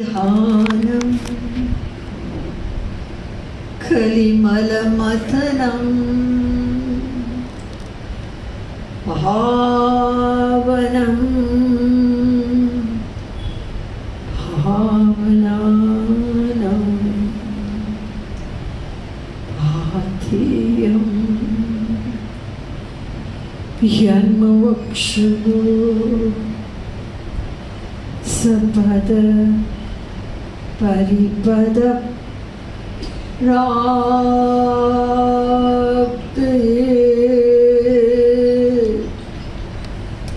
ध्यानं कलिमलमथनं भावनं भावनानं भाथेयं यन्मवक्षुः सपद परिपद प्राप्ते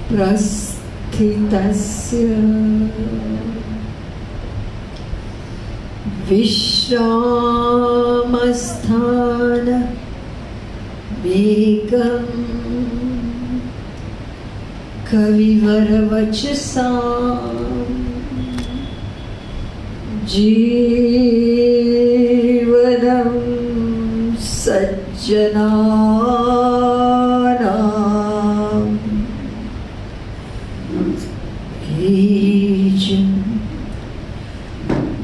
प्रस्थितस्य विश्रामस्थान वेगं कविवरवचसा जीवनं सज्जनानां बीजं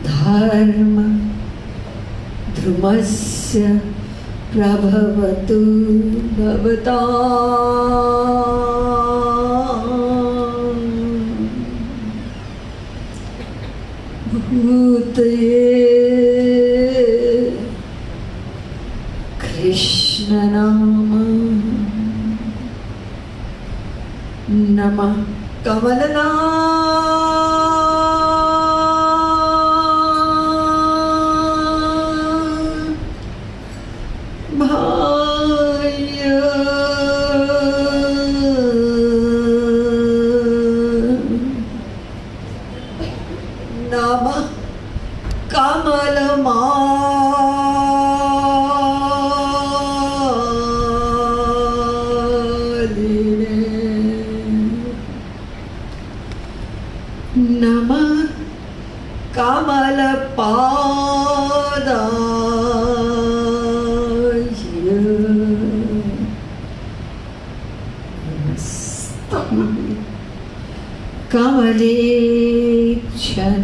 धर्म ध्रुमस्य प्रभवतु भवताम् भूतये कृष्णनाम नमः कमलना नमः कमलमालिने नमः कमलपादाय कमलेक्षण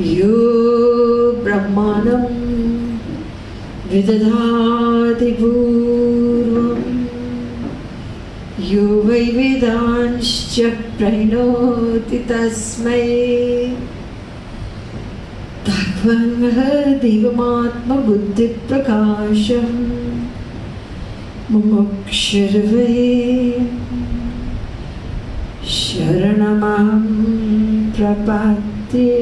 यो ब्रह्माणं विदधाति पूर्वं यो वै वेदांश्च प्रणोति तस्मै तत्त्वमहदिवमात्मबुद्धिप्रकाशं मुमुक्षुर्वै शरणमहं प्रपद्ये।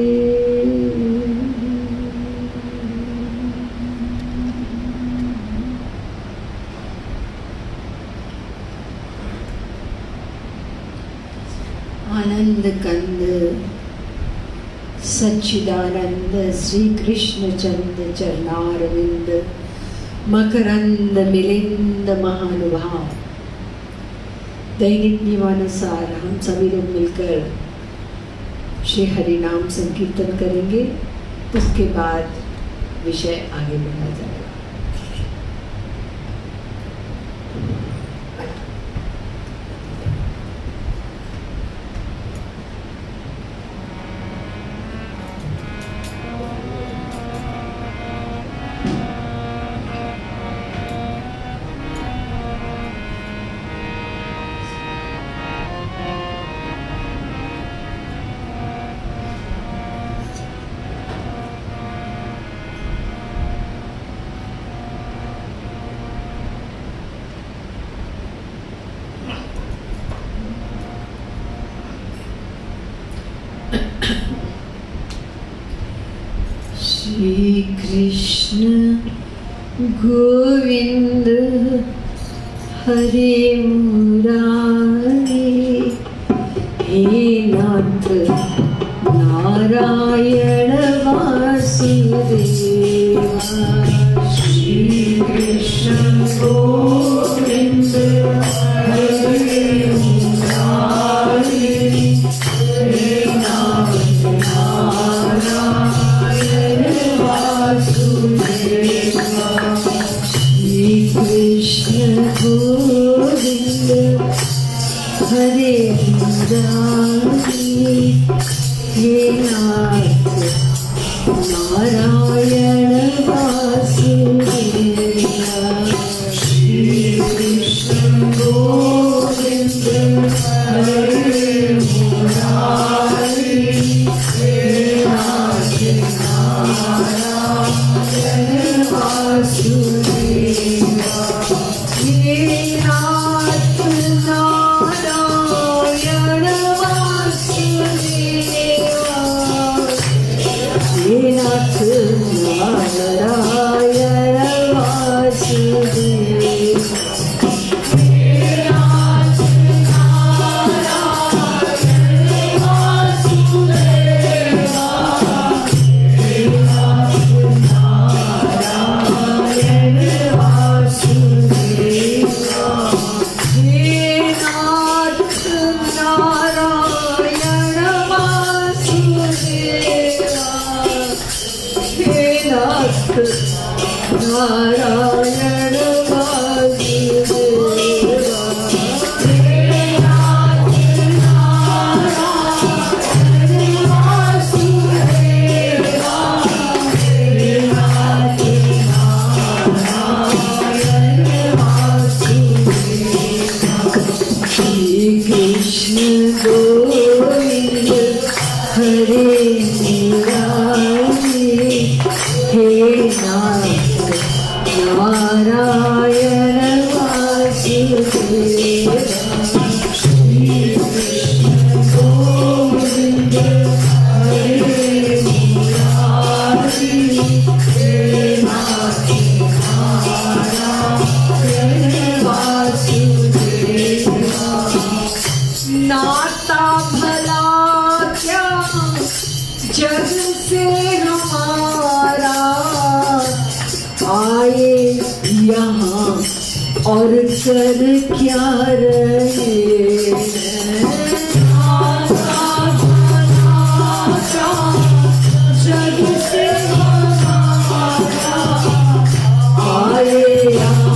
आनंद कंद सच्चिदानंद श्री कृष्ण चंद चरणारविंद मकरंद मिलिंद महानुभाव। दैनिक नियमानुसार हम सभी लोग मिलकर श्री हरि नाम संकीर्तन करेंगे। उसके बाद विषय आगे बढ़ा जाएगा। श्री कृष्ण गोविंद हरे मुरारी हे नाथ नारायण वासुदेवा। श्री कृष्ण गोविंद हरे मुरारी हे नाथ नारायण वासुदेवा। श्री कृष्ण गोविंद हरे मुरारी हे नाथ नारायण वासुदेवा श्री कृष्ण गोविंद हरे मुरारी हे नाथ नारायण वासुदेवा हे नाथ नारायण वासुदेवा हे नाथ नारायण वासुदेवा नारायण वासुदेवा हे नाथ नारायण वासुदेवा हे नाथ नारायण वासुदेवा श्री कृष्ण गोविंद हरे मुरारी हे नाथ नारायण वासुदेवा श्री कृष्ण गोविंद हरे मुरारी हे नाथ नारायण वासुदेवा नाता भला क्या जग से हमारा आए यहाँ और कर क्या रहे जग से हमारा आए यहाँ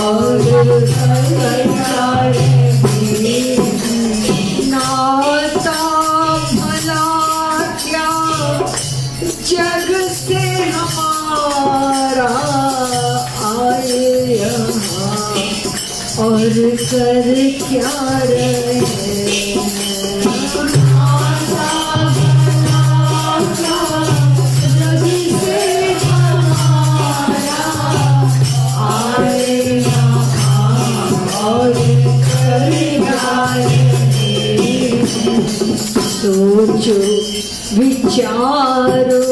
और कर क्या रहे नाता भला क्या जग से हमारा आए यहाँ और कर क्या रहे जग से हमारा आए यहाँ और कर क्या रहे सोचो विचारो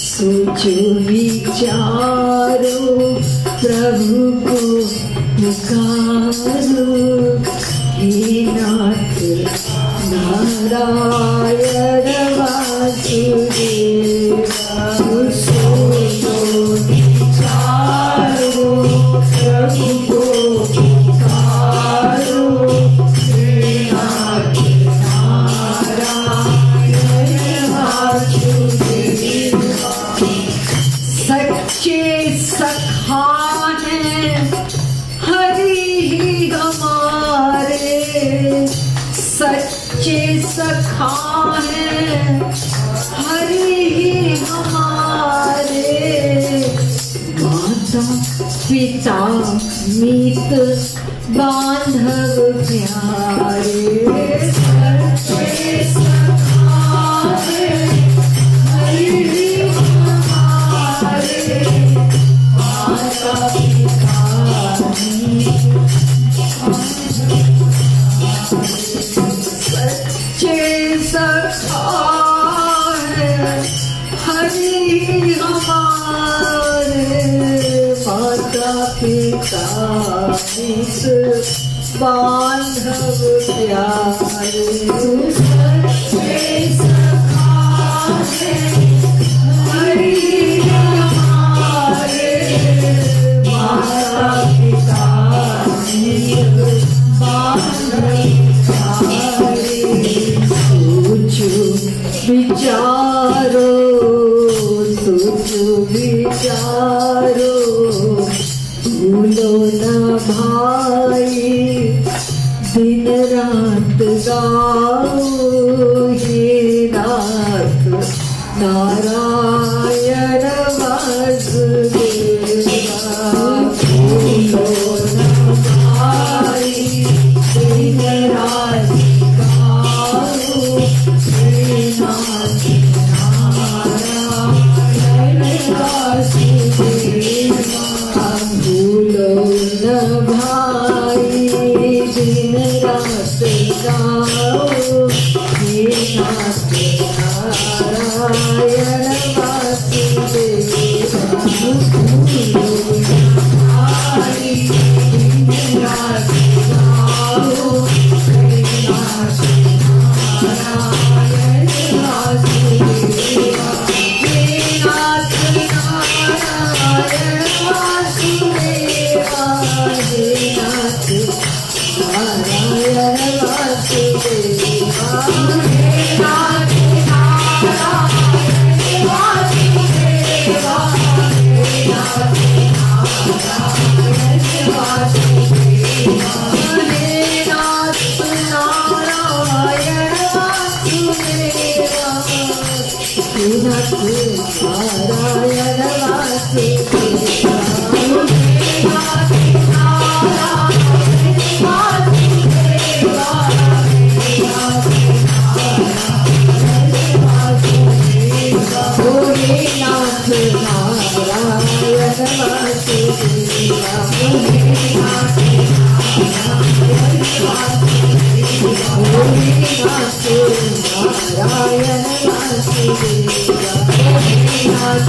सोचो विचारो प्रभु को पुकारो हे नाथ नारायण वासुदेवा सोचो विचारो प्रभु को पुकारो हे नाथ सच्चे सखा हैं हरि ही हमारे सच्चे सखा हैं हरि ही हमारे माता पिता मीत बांधव प्यारे सच्चे सखा हैं हरि ही हमारे माता पिता सच्चे सखा हैं हरि हमारे माता पिता मीत बांधव प्यारे सच्चे सखा हैं हरि हमारे माता पिता मीत बांधव प्यारे सोचो विचारो सोचो विचारो भूलो न भाई दिन रात गाओ हे नारायण वासुदेवा, नाथ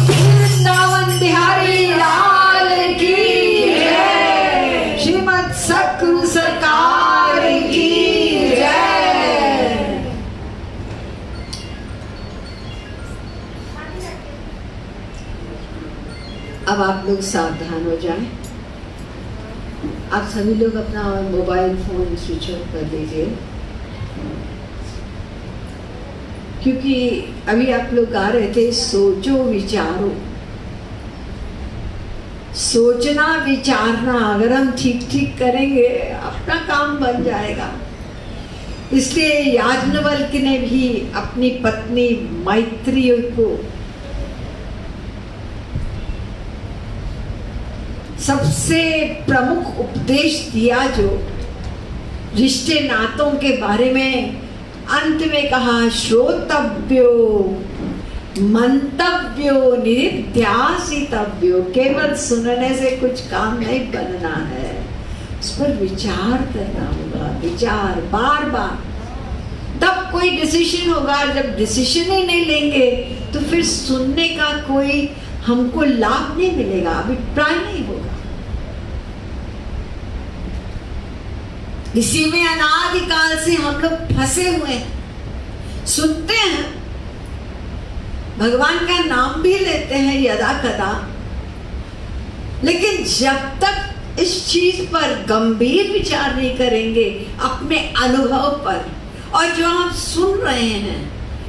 वृंदावन बिहारी लाल की जय, श्रीमद सतगुरु सरकार की जय। अब आप लोग सावधान हो जाएं। आप सभी लोग अपना मोबाइल फोन स्विच ऑफ कर दीजिए, क्योंकि अभी आप लोग गा रहे थे सोचो विचारो। सोचना विचारना अगर हम ठीक ठीक करेंगे अपना काम बन जाएगा। इसलिए याज्ञवल्क्य ने भी अपनी पत्नी मैत्री को सबसे प्रमुख उपदेश दिया, जो रिश्ते नातों के बारे में। अंत में कहा श्रोतव्यो मंतव्यो निधिध्यासितव्यो। केवल सुनने से कुछ काम नहीं बनना है, उस पर विचार करना होगा। विचार बार बार, तब कोई डिसीजन होगा। जब डिसीजन ही नहीं लेंगे तो फिर सुनने का कोई हमको लाभ नहीं मिलेगा, अभिप्राय नहीं होगा। इसी में अनादिकाल से हम लोग फंसे हुए हैं। सुनते हैं, भगवान का नाम भी लेते हैं यदा कदा, लेकिन जब तक इस चीज पर गंभीर विचार नहीं करेंगे अपने अनुभव पर, और जो हम सुन रहे हैं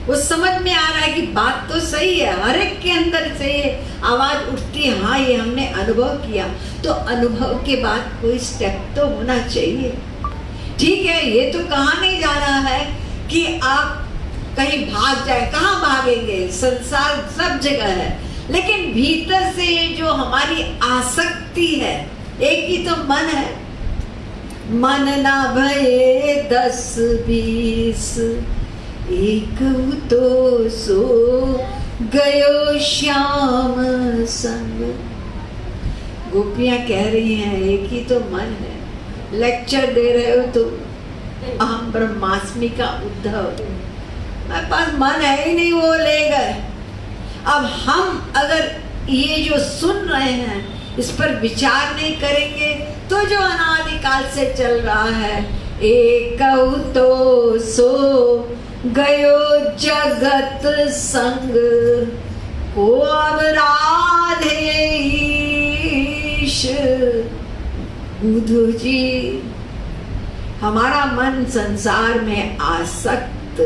वो समझ में आ रहा है कि बात तो सही है, हर एक के अंदर से ये आवाज उठती है, हाँ ये हमने अनुभव किया, तो अनुभव के बाद कोई स्टेप तो होना चाहिए। ठीक है, ये तो कहा नहीं जा रहा है कि आप कहीं भाग जाए। कहाँ भागेंगे, संसार सब जगह है, लेकिन भीतर से ये जो हमारी आसक्ति है, एक ही तो मन है। मन ना भये 10-20, एक तो सो गयो श्याम संग। गोपियां कह रही हैं एक ही तो मन है। लेक्चर दे रहे हो तो अहम ब्रह्मास्मि का उद्धव, मेरे पास मन है ही नहीं, वो ले गए। अब हम अगर ये जो सुन रहे हैं इस पर विचार नहीं करेंगे तो जो अनादिकाल से चल रहा है, एक तो सो गयो जगत संग, को अब राधे ईश। बुधु जी, हमारा मन संसार में आसक्त,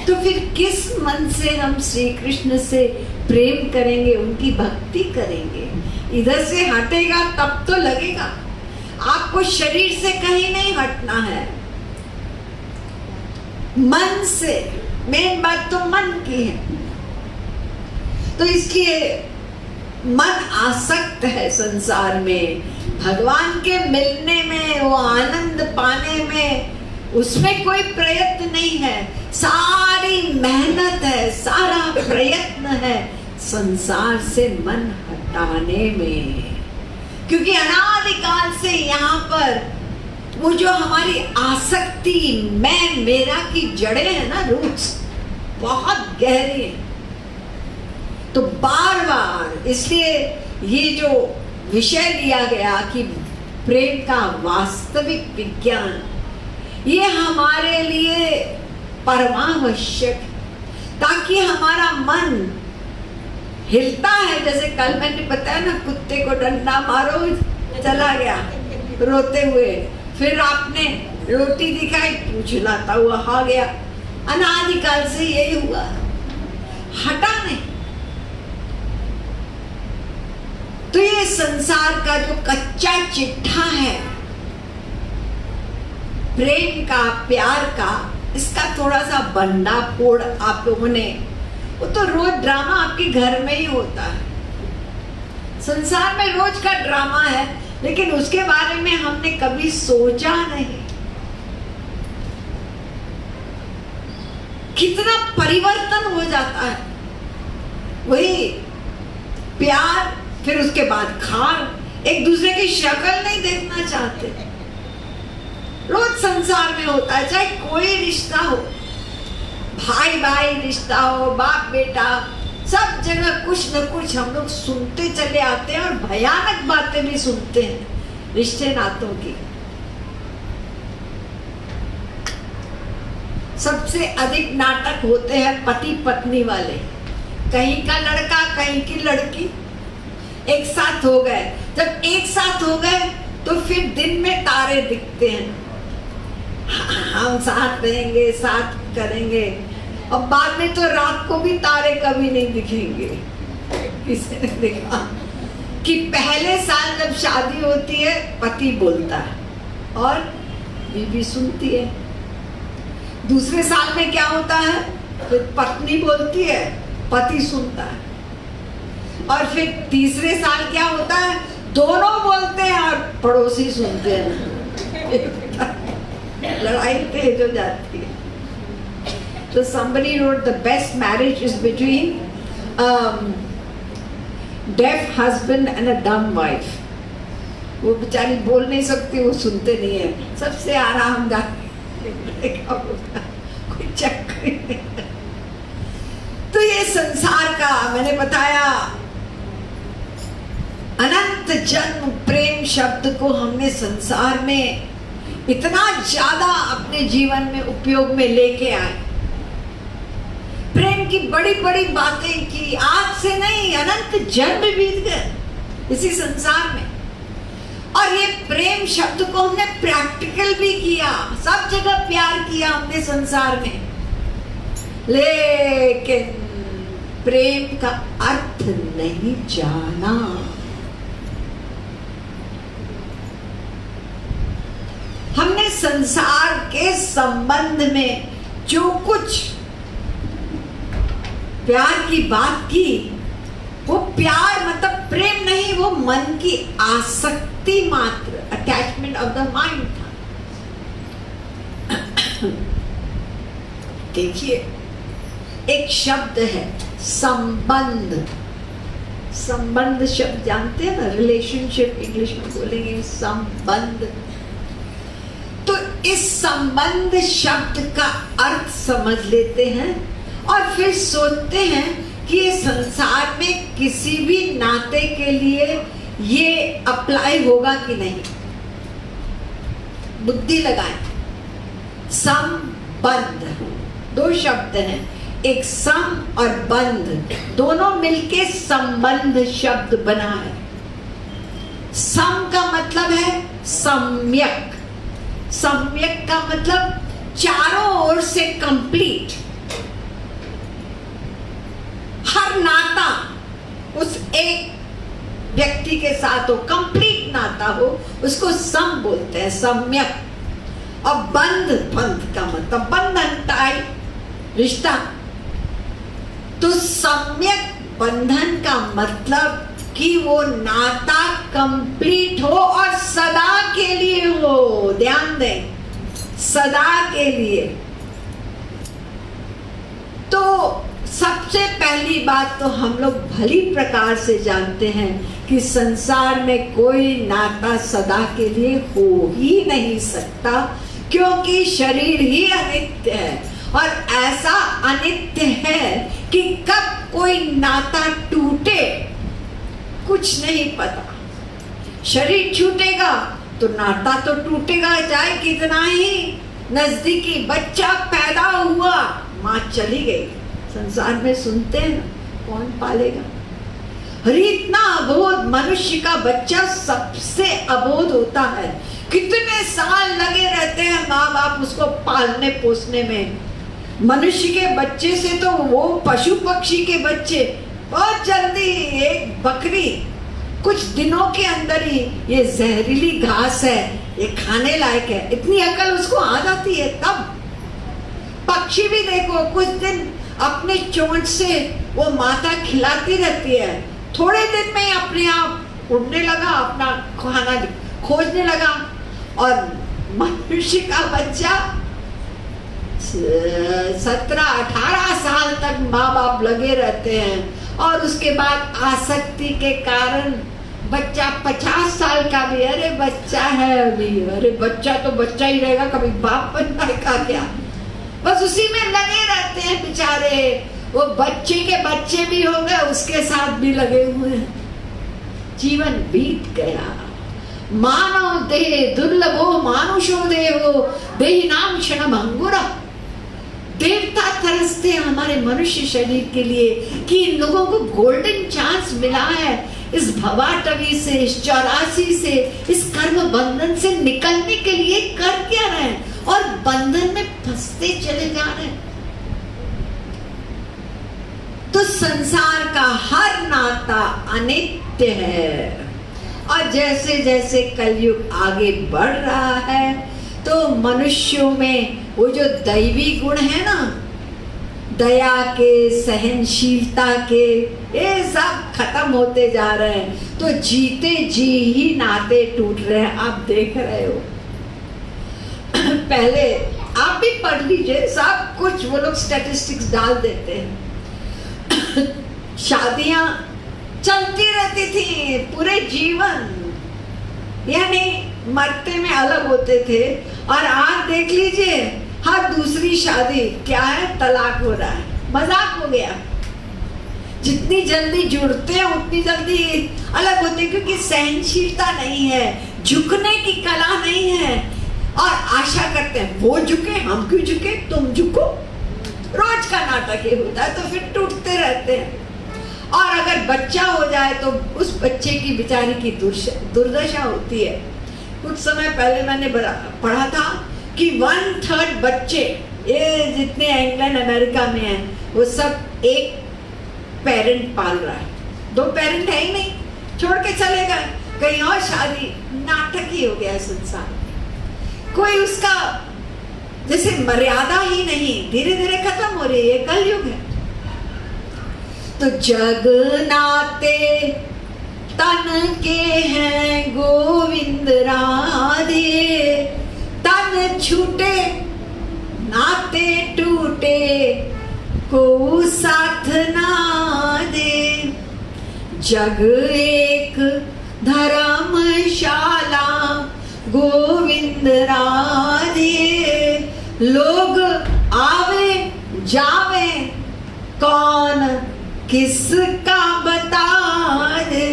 तो फिर किस मन से हम श्री कृष्ण से प्रेम करेंगे, उनकी भक्ति करेंगे? इधर से हटेगा तब तो लगेगा। आपको शरीर से कहीं नहीं हटना है, मन से। मेन बात तो मन की है। तो इसलिए मन आसक्त है संसार में, भगवान के मिलने में, वो आनंद पाने में, उसमें कोई प्रयत्न नहीं है। सारी मेहनत है, सारा प्रयत्न है संसार से मन हटाने में। क्योंकि अनादिकाल से यहाँ पर वो जो हमारी आसक्ति, मैं मेरा की जड़ें है ना, रूट्स बहुत गहरी है। तो बार बार इसलिए ये जो विषय लिया गया कि प्रेम का वास्तविक विज्ञान, ये हमारे लिए परमावश्यक, ताकि हमारा मन हिलता है। जैसे कल मैंने बताया ना, कुत्ते को डंडा मारो चला गया, रोते हुए, फिर आपने रोटी दिखाई, पूछ लाता हुआ आ गया। अनादिकाल से यही हुआ, हटा नहीं। तो ये संसार का जो कच्चा चिट्ठा है प्रेम का, प्यार का, इसका थोड़ा सा बंडा फोड़ आप लोगों ने, वो तो रोज ड्रामा आपके घर में ही होता है। संसार में रोज का ड्रामा है, लेकिन उसके बारे में हमने कभी सोचा नहीं। कितना परिवर्तन हो जाता है। वही प्यार, फिर उसके बाद खार, एक दूसरे की शक्ल नहीं देखना चाहते। रोज संसार में होता है, चाहे कोई रिश्ता हो, भाई भाई रिश्ता हो, बाप बेटा, सब जगह कुछ न कुछ हम लोग सुनते चले आते हैं, और भयानक बातें भी सुनते हैं रिश्ते नातों की। सबसे अधिक नाटक होते हैं पति पत्नी वाले। कहीं का लड़का, कहीं की लड़की एक साथ हो गए। जब एक साथ हो गए तो फिर दिन में तारे दिखते हैं, हम साथ रहेंगे, साथ करेंगे, और बाद में तो रात को भी तारे कभी नहीं दिखेंगे। किसी ने देखा कि पहले साल जब शादी होती है पति बोलता है और बीवी सुनती है। दूसरे साल में क्या होता है, फिर पत्नी बोलती है, पति सुनता है। और फिर तीसरे साल क्या होता है, दोनों बोलते हैं और पड़ोसी सुनते हैं। लड़ाई तेज हो जाती है। So somebody wrote the best marriage is between deaf husband and a dumb wife. वो बेचारी बोल नहीं सकती, वो सुनते नहीं है, सबसे आरामदायक कोई चक्कर नहीं। तो ये संसार का मैंने बताया, अनंत जन्म प्रेम शब्द को हमने संसार में इतना ज्यादा अपने जीवन में उपयोग में लेके आए। प्रेम की बड़ी बड़ी बातें की, आज से नहीं, अनंत जन्म बीत गए इसी संसार में। और ये प्रेम शब्द को हमने प्रैक्टिकल भी किया, सब जगह प्यार किया हमने संसार में, लेकिन प्रेम का अर्थ नहीं जाना। हमने संसार के संबंध में जो कुछ प्यार की बात की, वो प्यार मतलब प्रेम नहीं, वो मन की आसक्ति मात्र, अटैचमेंट ऑफ द माइंड था। देखिए, एक शब्द है संबंध। संबंध शब्द जानते हैं ना, रिलेशनशिप इंग्लिश में बोलेंगे संबंध। तो इस संबंध शब्द का अर्थ समझ लेते हैं और फिर सोचते हैं कि ये संसार में किसी भी नाते के लिए ये अप्लाई होगा कि नहीं। बुद्धि लगाएं। संबंध, दो शब्द हैं, एक सम और बंध, दोनों मिलके संबंध शब्द बना है। सम का मतलब है सम्यक, सम्यक का मतलब चारों ओर से कंप्लीट। हर नाता उस एक व्यक्ति के साथ हो, कंप्लीट नाता हो, उसको सम बोलते हैं, सम्यक। और बंध, बंध का मतलब बंधन, टाई, रिश्ता। तो सम्यक बंधन का मतलब कि वो नाता कंप्लीट हो और सदा के लिए हो। ध्यान दें, सदा के लिए। तो सबसे पहली बात तो हम लोग भली प्रकार से जानते हैं कि संसार में कोई नाता सदा के लिए हो ही नहीं सकता, क्योंकि शरीर ही अनित्य है। और ऐसा अनित्य है कि कब कोई नाता टूटे कुछ नहीं पता। शरीर छूटेगा तो नाता तो टूटेगा, चाहे कितना ही नजदीकी। बच्चा पैदा हुआ, माँ चली गई, संसार में सुनते हैं ना, कौन पालेगा। अरे इतना अबोध, मनुष्य का बच्चा सबसे अबोध होता है। कितने साल लगे रहते हैं माँ बाप उसको पालने पोसने में। मनुष्य के बच्चे से तो वो पशु पक्षी के बच्चे बहुत जल्दी, एक बकरी कुछ दिनों के अंदर ही ये जहरीली घास है, ये खाने लायक है, इतनी अकल उसको आ जाती है। तब पक्षी भी देखो, कुछ दिन अपने चोंच से वो माता खिलाती रहती है, थोड़े दिन में ही अपने आप उड़ने लगा, अपना खाना खोजने लगा। और मनुष्य का बच्चा 17-18 साल तक माँ बाप लगे रहते हैं और उसके बाद आसक्ति के कारण बच्चा 50 साल का भी, अरे बच्चा है अभी, अरे बच्चा तो बच्चा ही रहेगा, कभी बाप बनने का क्या, बस उसी में लगे रहते हैं बेचारे। वो बच्चे के बच्चे भी हो गए, उसके साथ भी लगे हुए हैं, जीवन बीत गया। मानव देह दुर्लभो मानुषो देहो देहि नाम क्षण भंगुरा। देवता तरसते हैं हमारे मनुष्य शरीर के लिए कि इन लोगों को गोल्डन चांस मिला है इस भवाटवी से, इस 84 से, इस कर्म बंधन से निकलने के लिए कर क्या रहे हैं और बंधन में फंसते चले जा रहे हैं। तो संसार का हर नाता अनित्य है और जैसे जैसे कलयुग आगे बढ़ रहा है तो मनुष्यों में वो जो दैवी गुण है ना, दया के, सहनशीलता के, ये सब खत्म होते जा रहे हैं। तो जीते जी ही नाते टूट रहे हैं, आप देख रहे हो। पहले आप भी पढ़ लीजिए, सब कुछ वो लोग स्टैटिस्टिक्स डाल देते हैं। शादियां चलती रहती थी पूरे जीवन, यानी मरते में अलग होते थे। और आज देख लीजिए हर दूसरी शादी क्या है, तलाक हो रहा है, मजाक हो गया। जितनी जल्दी जुड़ते हैं उतनी जल्दी अलग होते हैं, क्योंकि सहनशीलता नहीं है, झुकने की कला नहीं है। और आशा करते हैं वो झुके, हम क्यों झुके, तुम झुको। रोज का नाटक ये होता है, तो फिर टूटते रहते हैं। और अगर बच्चा हो जाए तो उस बच्चे की बेचारी की दुर्दशा होती है। कुछ समय पहले मैंने पढ़ा था कि 1/3 बच्चे, ये जितने इंग्लैंड अमेरिका में हैं, वो सब एक पेरेंट पाल रहा है, 2 पेरेंट है ही नहीं, छोड़ के चले गए कहीं और, शादी नाटक ही हो गया संसार में। कोई उसका जैसे मर्यादा ही नहीं, धीरे धीरे खत्म हो रही है, कलयुग है। तो जग नाते तन के हैं गोविंद राधे, तन छूटे नाते टूटे को साथ ना दे। जग एक धर्मशाला गोविंद राधे, लोग आवे जावे कौन किसका बता दे।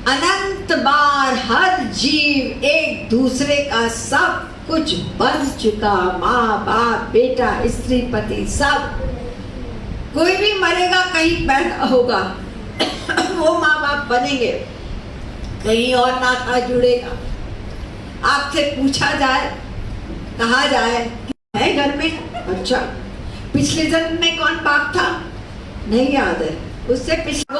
अनंत बार हर जीव एक दूसरे का सब कुछ बन चुका, माँ बाप, बेटा, स्त्री, पति, सब। कोई भी मरेगा कहीं पैदा होगा, वो माँ बाप बनेंगे, कहीं और नाता जुड़ेगा। आपसे पूछा जाए, कहा जाए है घर में, अच्छा पिछले जन्म में कौन बाप था, नहीं याद है, उससे पिछले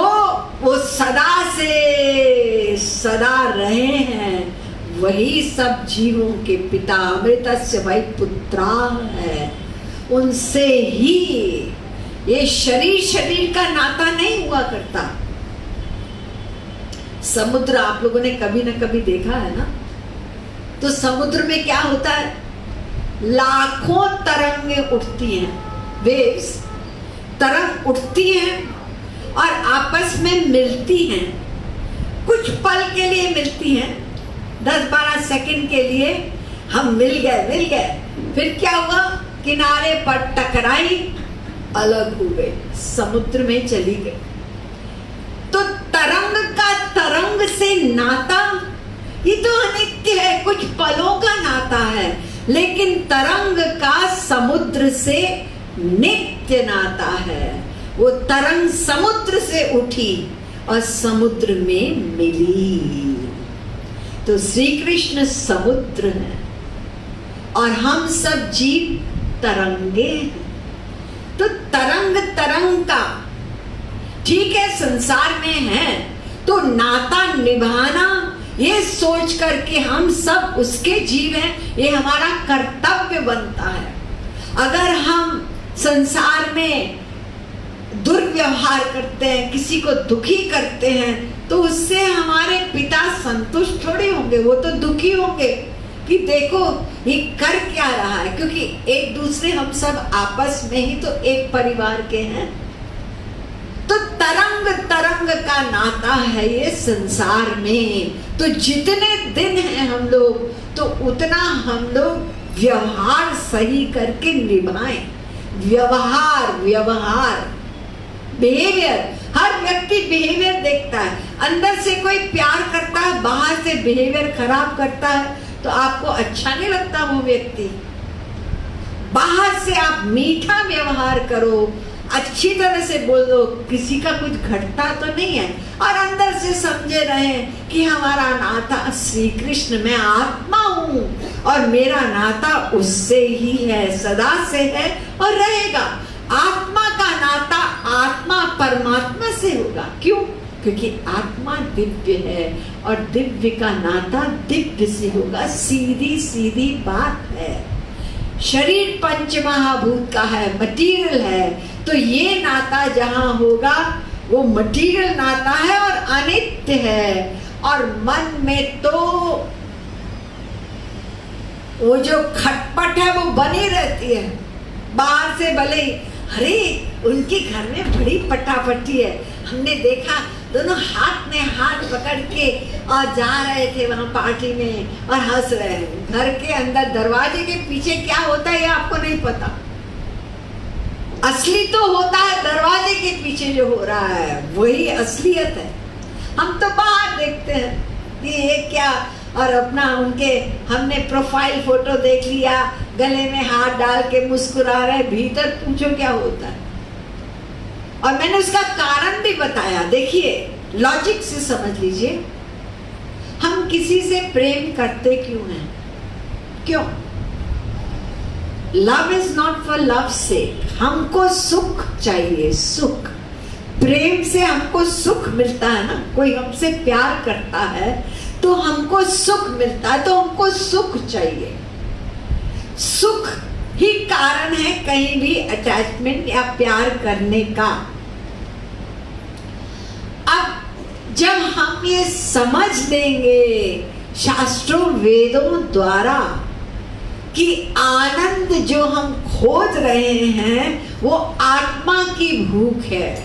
वो सदा से सदा रहे हैं, वही सब जीवों के पिता, अमृतस्य वै पुत्रा है, उनसे ही ये शरीर का नाता नहीं हुआ करता। समुद्र आप लोगों ने कभी न कभी देखा है ना, तो समुद्र में क्या होता है, लाखों तरंगें उठती हैं, वेव्स, तरंग उठती हैं और आपस में मिलती हैं। कुछ पल के लिए मिलती हैं, 10-12 सेकंड के लिए हम मिल गए, फिर क्या हुआ, किनारे पर टकराई, अलग हो गई, समुद्र में चली गई। तो तरंग का तरंग से नाता, ये तो अनित्य है, कुछ पलों का नाता है, लेकिन तरंग का समुद्र से नित्य नाता है। वो तरंग समुद्र से उठी और समुद्र में मिली। तो श्री कृष्ण समुद्र है और हम सब जीव तरंगे हैं। तो तरंग का ठीक है, संसार में है तो नाता निभाना, ये सोच कर के हम सब उसके जीव हैं, ये हमारा कर्तव्य बनता है। अगर हम संसार में दुर्व्यवहार करते हैं, किसी को दुखी करते हैं, तो उससे हमारे पिता संतुष्ट थोड़े होंगे, वो तो दुखी होंगे कि देखो ये कर क्या रहा है, क्योंकि एक दूसरे हम सब आपस में ही तो एक परिवार के हैं। तो तरंग का नाता है ये संसार में। तो जितने दिन हैं हम लोग, तो उतना हम लोग व्यवहार सही करके निभाएं। व्यवहार बिहेवियर, हर व्यक्ति बिहेवियर देखता है। अंदर से कोई प्यार करता है, बाहर से बिहेवियर खराब करता है, तो आपको अच्छा नहीं लगता वो व्यक्ति। बाहर से आप मीठा व्यवहार करो, अच्छी तरह से बोलो, किसी का कुछ घटता तो नहीं है, और अंदर से समझे रहे कि हमारा नाता श्री कृष्ण, मैं आत्मा हूँ और मेरा नाता उससे ही है, सदा से है और रहेगा। आत्मा का नाता आत्मा परमात्मा से होगा। क्यों? क्योंकि आत्मा दिव्य है और दिव्य का नाता दिव्य से होगा। सीधी सीधी बात है। शरीर पंच महाभूत का है, मटीरियल है, तो ये नाता जहां होगा वो मटीरियल नाता है और अनित्य है। और मन में तो वो जो खटपट है वो बनी रहती है। बाहर से भले ही अरे उनके घर में बड़ी पटापटी है, हमने देखा दोनों हाथ में हाथ पकड़ के और जा रहे थे वहां पार्टी में और हंस रहे हैं। घर के अंदर दरवाजे के पीछे क्या होता है ये आपको नहीं पता। असली तो होता है दरवाजे के पीछे जो हो रहा है, वही असलियत है। हम तो बाहर देखते हैं कि ये क्या, और अपना उनके हमने प्रोफाइल फोटो देख लिया, गले में हाथ डाल के मुस्कुरा रहे, भीतर पूछो क्या होता है। और मैंने उसका कारण भी बताया। देखिए, लॉजिक से समझ लीजिए, हम किसी से प्रेम करते क्यों हैं? क्यों? Love is not for love से, हमको सुख चाहिए, सुख। प्रेम से हमको सुख मिलता है ना। कोई हमसे प्यार करता है तो हमको सुख मिलता है, तो हमको सुख चाहिए। सुख ही कारण है कहीं भी अटैचमेंट या प्यार करने का। अब जब हम ये समझ लेंगे शास्त्रों वेदों द्वारा कि आनंद जो हम खोज रहे हैं वो आत्मा की भूख है,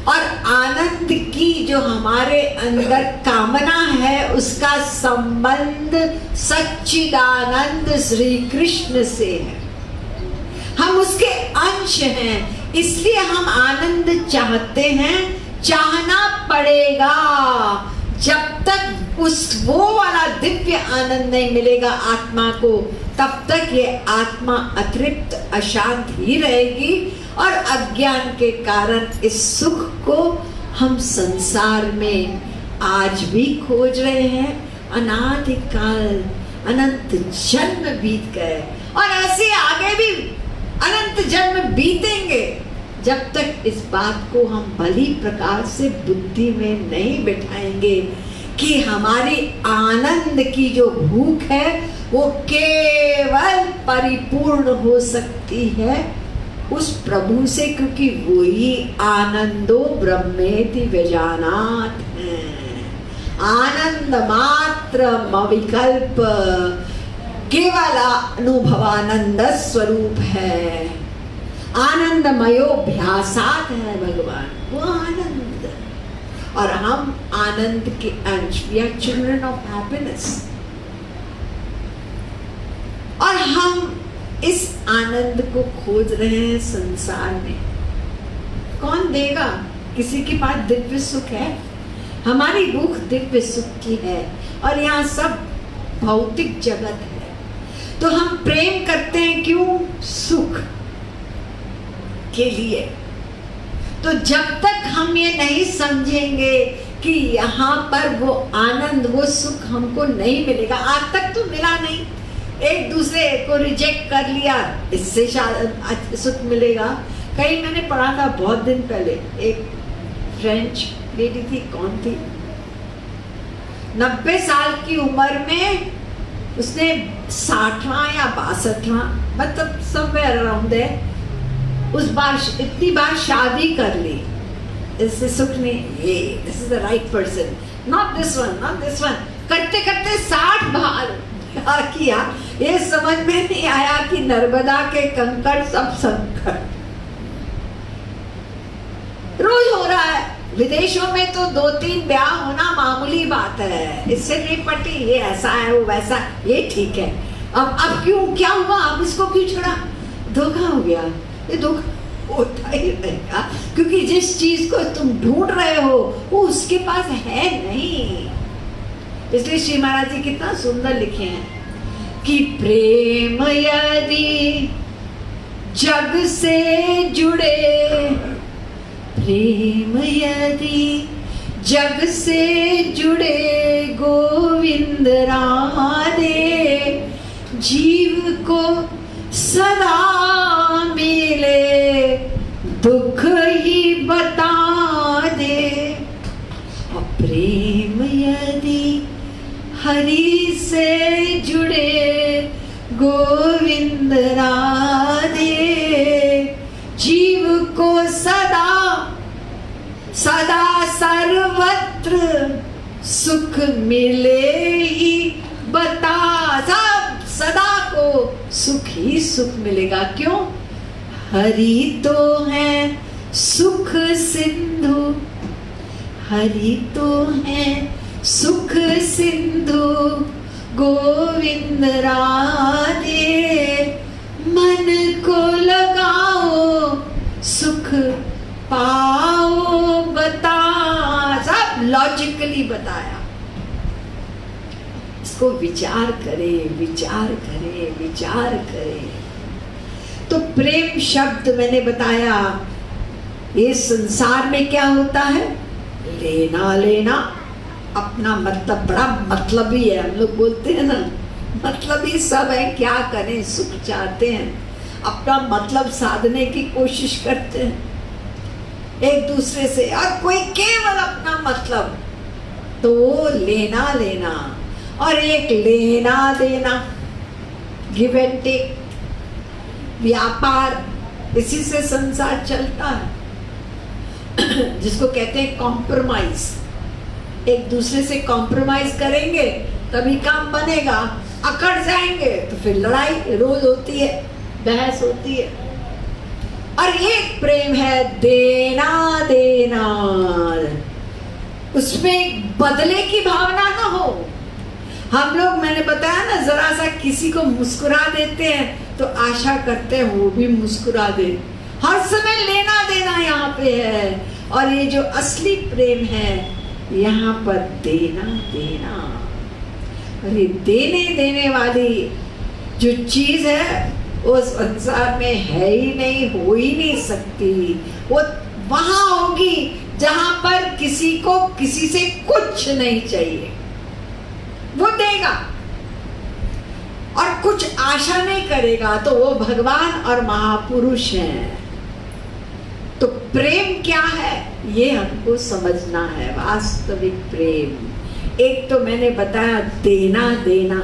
और आनंद की जो हमारे अंदर कामना है उसका संबंध सच्चिदानंद श्री कृष्ण से है। हम उसके अंश हैं, इसलिए हम आनंद चाहते हैं। चाहना पड़ेगा। जब तक वो वाला दिव्य आनंद नहीं मिलेगा आत्मा को, तब तक ये आत्मा अतृप्त अशांत ही रहेगी। और अज्ञान के कारण इस सुख को हम संसार में आज भी खोज रहे हैं। अनादिकाल अनंत जन्म बीत गए और ऐसे आगे भी अनंत जन्म बीतेंगे, जब तक इस बात को हम भली प्रकार से बुद्धि में नहीं बिठाएंगे कि हमारी आनंद की जो भूख है वो केवल परिपूर्ण हो सकती है उस प्रभु से, क्योंकि वही आनंदो ब्रह्मेति व्यजानात् है। आनंद मात्र अविकल्प केवल अनुभवानंद स्वरूप है। आनंदमयोभ्यासात् है भगवान, वो आनंद। और हम आनंद के अंश, we are children of happiness. और हम इस आनंद को खोज रहे हैं संसार में। कौन देगा? किसी के पास दिव्य सुख है? हमारी भूख दिव्य सुख की है और यहाँ सब भौतिक जगत है। तो हम प्रेम करते हैं क्यों? सुख। के लिए। तो जब तक हम ये नहीं समझेंगे कि यहाँ पर वो आनंद, वो सुख हमको नहीं मिलेगा, आज तक तो मिला नहीं, एक दूसरे को रिजेक्ट कर लिया, इससे शायद सुख मिलेगा। कहीं मैंने पढ़ा था बहुत दिन पहले, एक फ्रेंच लेडी थी, कौन थी, 90 साल की उम्र में उसने 60वां या 62वां, मतलब समवेयर अराउंड है, उस बार इतनी बार शादी कर ली। इससे सुख नहीं, ये this is the right person, not this one, not this one, करते करते 60 बार क्या किया, ये समझ में नहीं आया कि नर्मदा के कंकड़ सब संकट रोज हो रहा है। विदेशों में तो 2-3 ब्याह होना मामूली बात है, इससे नहीं पटी, ये ऐसा है वो वैसा, ये ठीक है। अब क्यों, क्या हुआ, अब इसको क्यों छोड़ा, धोखा हो गया। ये धोखा होता ही रहेगा, क्योंकि जिस चीज को तुम ढूंढ रहे हो वो उसके पास है नहीं। इसलिए श्री महाराज जी कितना सुंदर लिखे हैं कि प्रेम यदि जग से जुड़े, प्रेम यदि जग से जुड़े गोविंद राधे, जीव को सदा मिले दुख ही बता दे। और प्रेम यदि हरि से जुड़े गोविंद राधे, जीव को सदा सदा सर्वत्र सुख मिले ही बता। सब सदा को सुख ही सुख मिलेगा। क्यों? हरि तो है सुख सिंधु, हरि तो है सुख सिंधु, गोविंद राधे मन को लगाओ सुख पाओ बता। सब लॉजिकली बताया, इसको विचार करे, विचार करे, विचार करे। तो प्रेम शब्द मैंने बताया, ये संसार में क्या होता है, लेना लेना, अपना मतलब, बड़ा मतलब ही है, हम लोग बोलते हैं ना, मतलब ही सब है, क्या करें, सुख चाहते हैं, अपना मतलब साधने की कोशिश करते हैं एक दूसरे से, और कोई केवल अपना मतलब, तो लेना लेना और एक लेना देना, गिव एंड टेक, व्यापार, इसी से संसार चलता है। जिसको कहते हैं कॉम्प्रोमाइज, एक दूसरे से कॉम्प्रोमाइज करेंगे तभी काम बनेगा, अकड़ जाएंगे तो फिर लड़ाई रोज होती है, बहस होती है। और एक प्रेम है देना देना, उसमें बदले की भावना ना हो। हम लोग, मैंने बताया ना, जरा सा किसी को मुस्कुरा देते हैं तो आशा करते हैं वो भी मुस्कुरा दे, हर समय लेना देना यहाँ पे है। और ये जो असली प्रेम है यहाँ पर देना देना, और ये देने देने वाली जो चीज है वो संसार में है ही नहीं, हो ही नहीं सकती। वो वहां होगी जहां पर किसी को किसी से कुछ नहीं चाहिए, वो देगा और कुछ आशा नहीं करेगा, तो वो भगवान और महापुरुष हैं। तो प्रेम क्या है ये हमको समझना है, वास्तविक प्रेम। एक तो मैंने बताया देना देना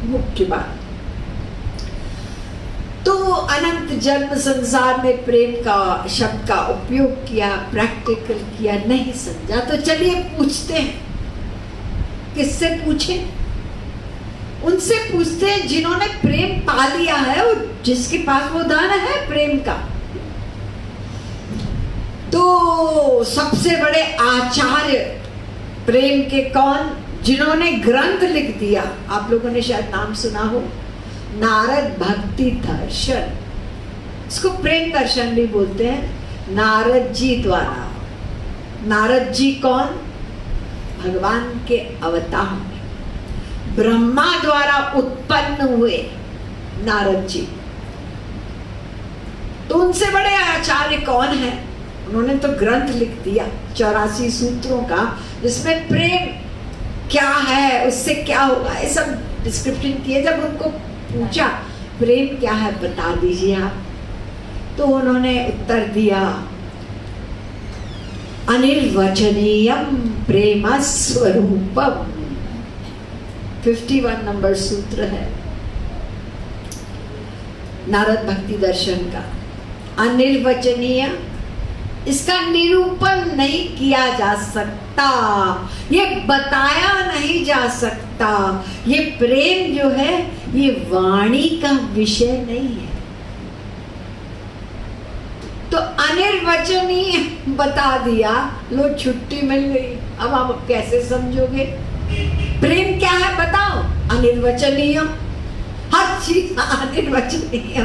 मुख्य बात। तो अनंत जन्म संसार में प्रेम का शब्द का उपयोग किया, प्रैक्टिकल किया, नहीं समझा, तो चलिए पूछते हैं। किससे पूछे? उनसे पूछते हैं जिन्होंने प्रेम पा लिया है, और जिसके पास वो धन है प्रेम का। तो सबसे बड़े आचार्य प्रेम के कौन? जिन्होंने ग्रंथ लिख दिया, आप लोगों ने शायद नाम सुना हो, नारद भक्ति दर्शन। इसको प्रेम दर्शन भी बोलते हैं, नारद जी द्वारा। नारद जी कौन? भगवान के अवतार, ब्रह्मा द्वारा उत्पन्न हुए नारद जी। तो उनसे बड़े आचार्य कौन है? उन्होंने तो ग्रंथ लिख दिया 84 सूत्रों का, जिसमें प्रेम क्या है, उससे क्या होगा, ये सब डिस्क्रिप्शन किए। जब उनको पूछा प्रेम क्या है बता दीजिए आप, तो उन्होंने उत्तर दिया अनिर्वचनीयम प्रेम स्वरूपम। 51 नंबर सूत्र है नारद भक्ति दर्शन का। अनिर्वचनीय, इसका निरूपण नहीं किया जा सकता, ये बताया नहीं जा सकता। ये प्रेम जो है ये वाणी का विषय नहीं है। तो अनिर्वचनीय बता दिया, लो छुट्टी मिल गई। अब आप कैसे समझोगे प्रेम क्या है? बताओ। अनिर्वचनीय, हर चीज अनिर्वचनीय,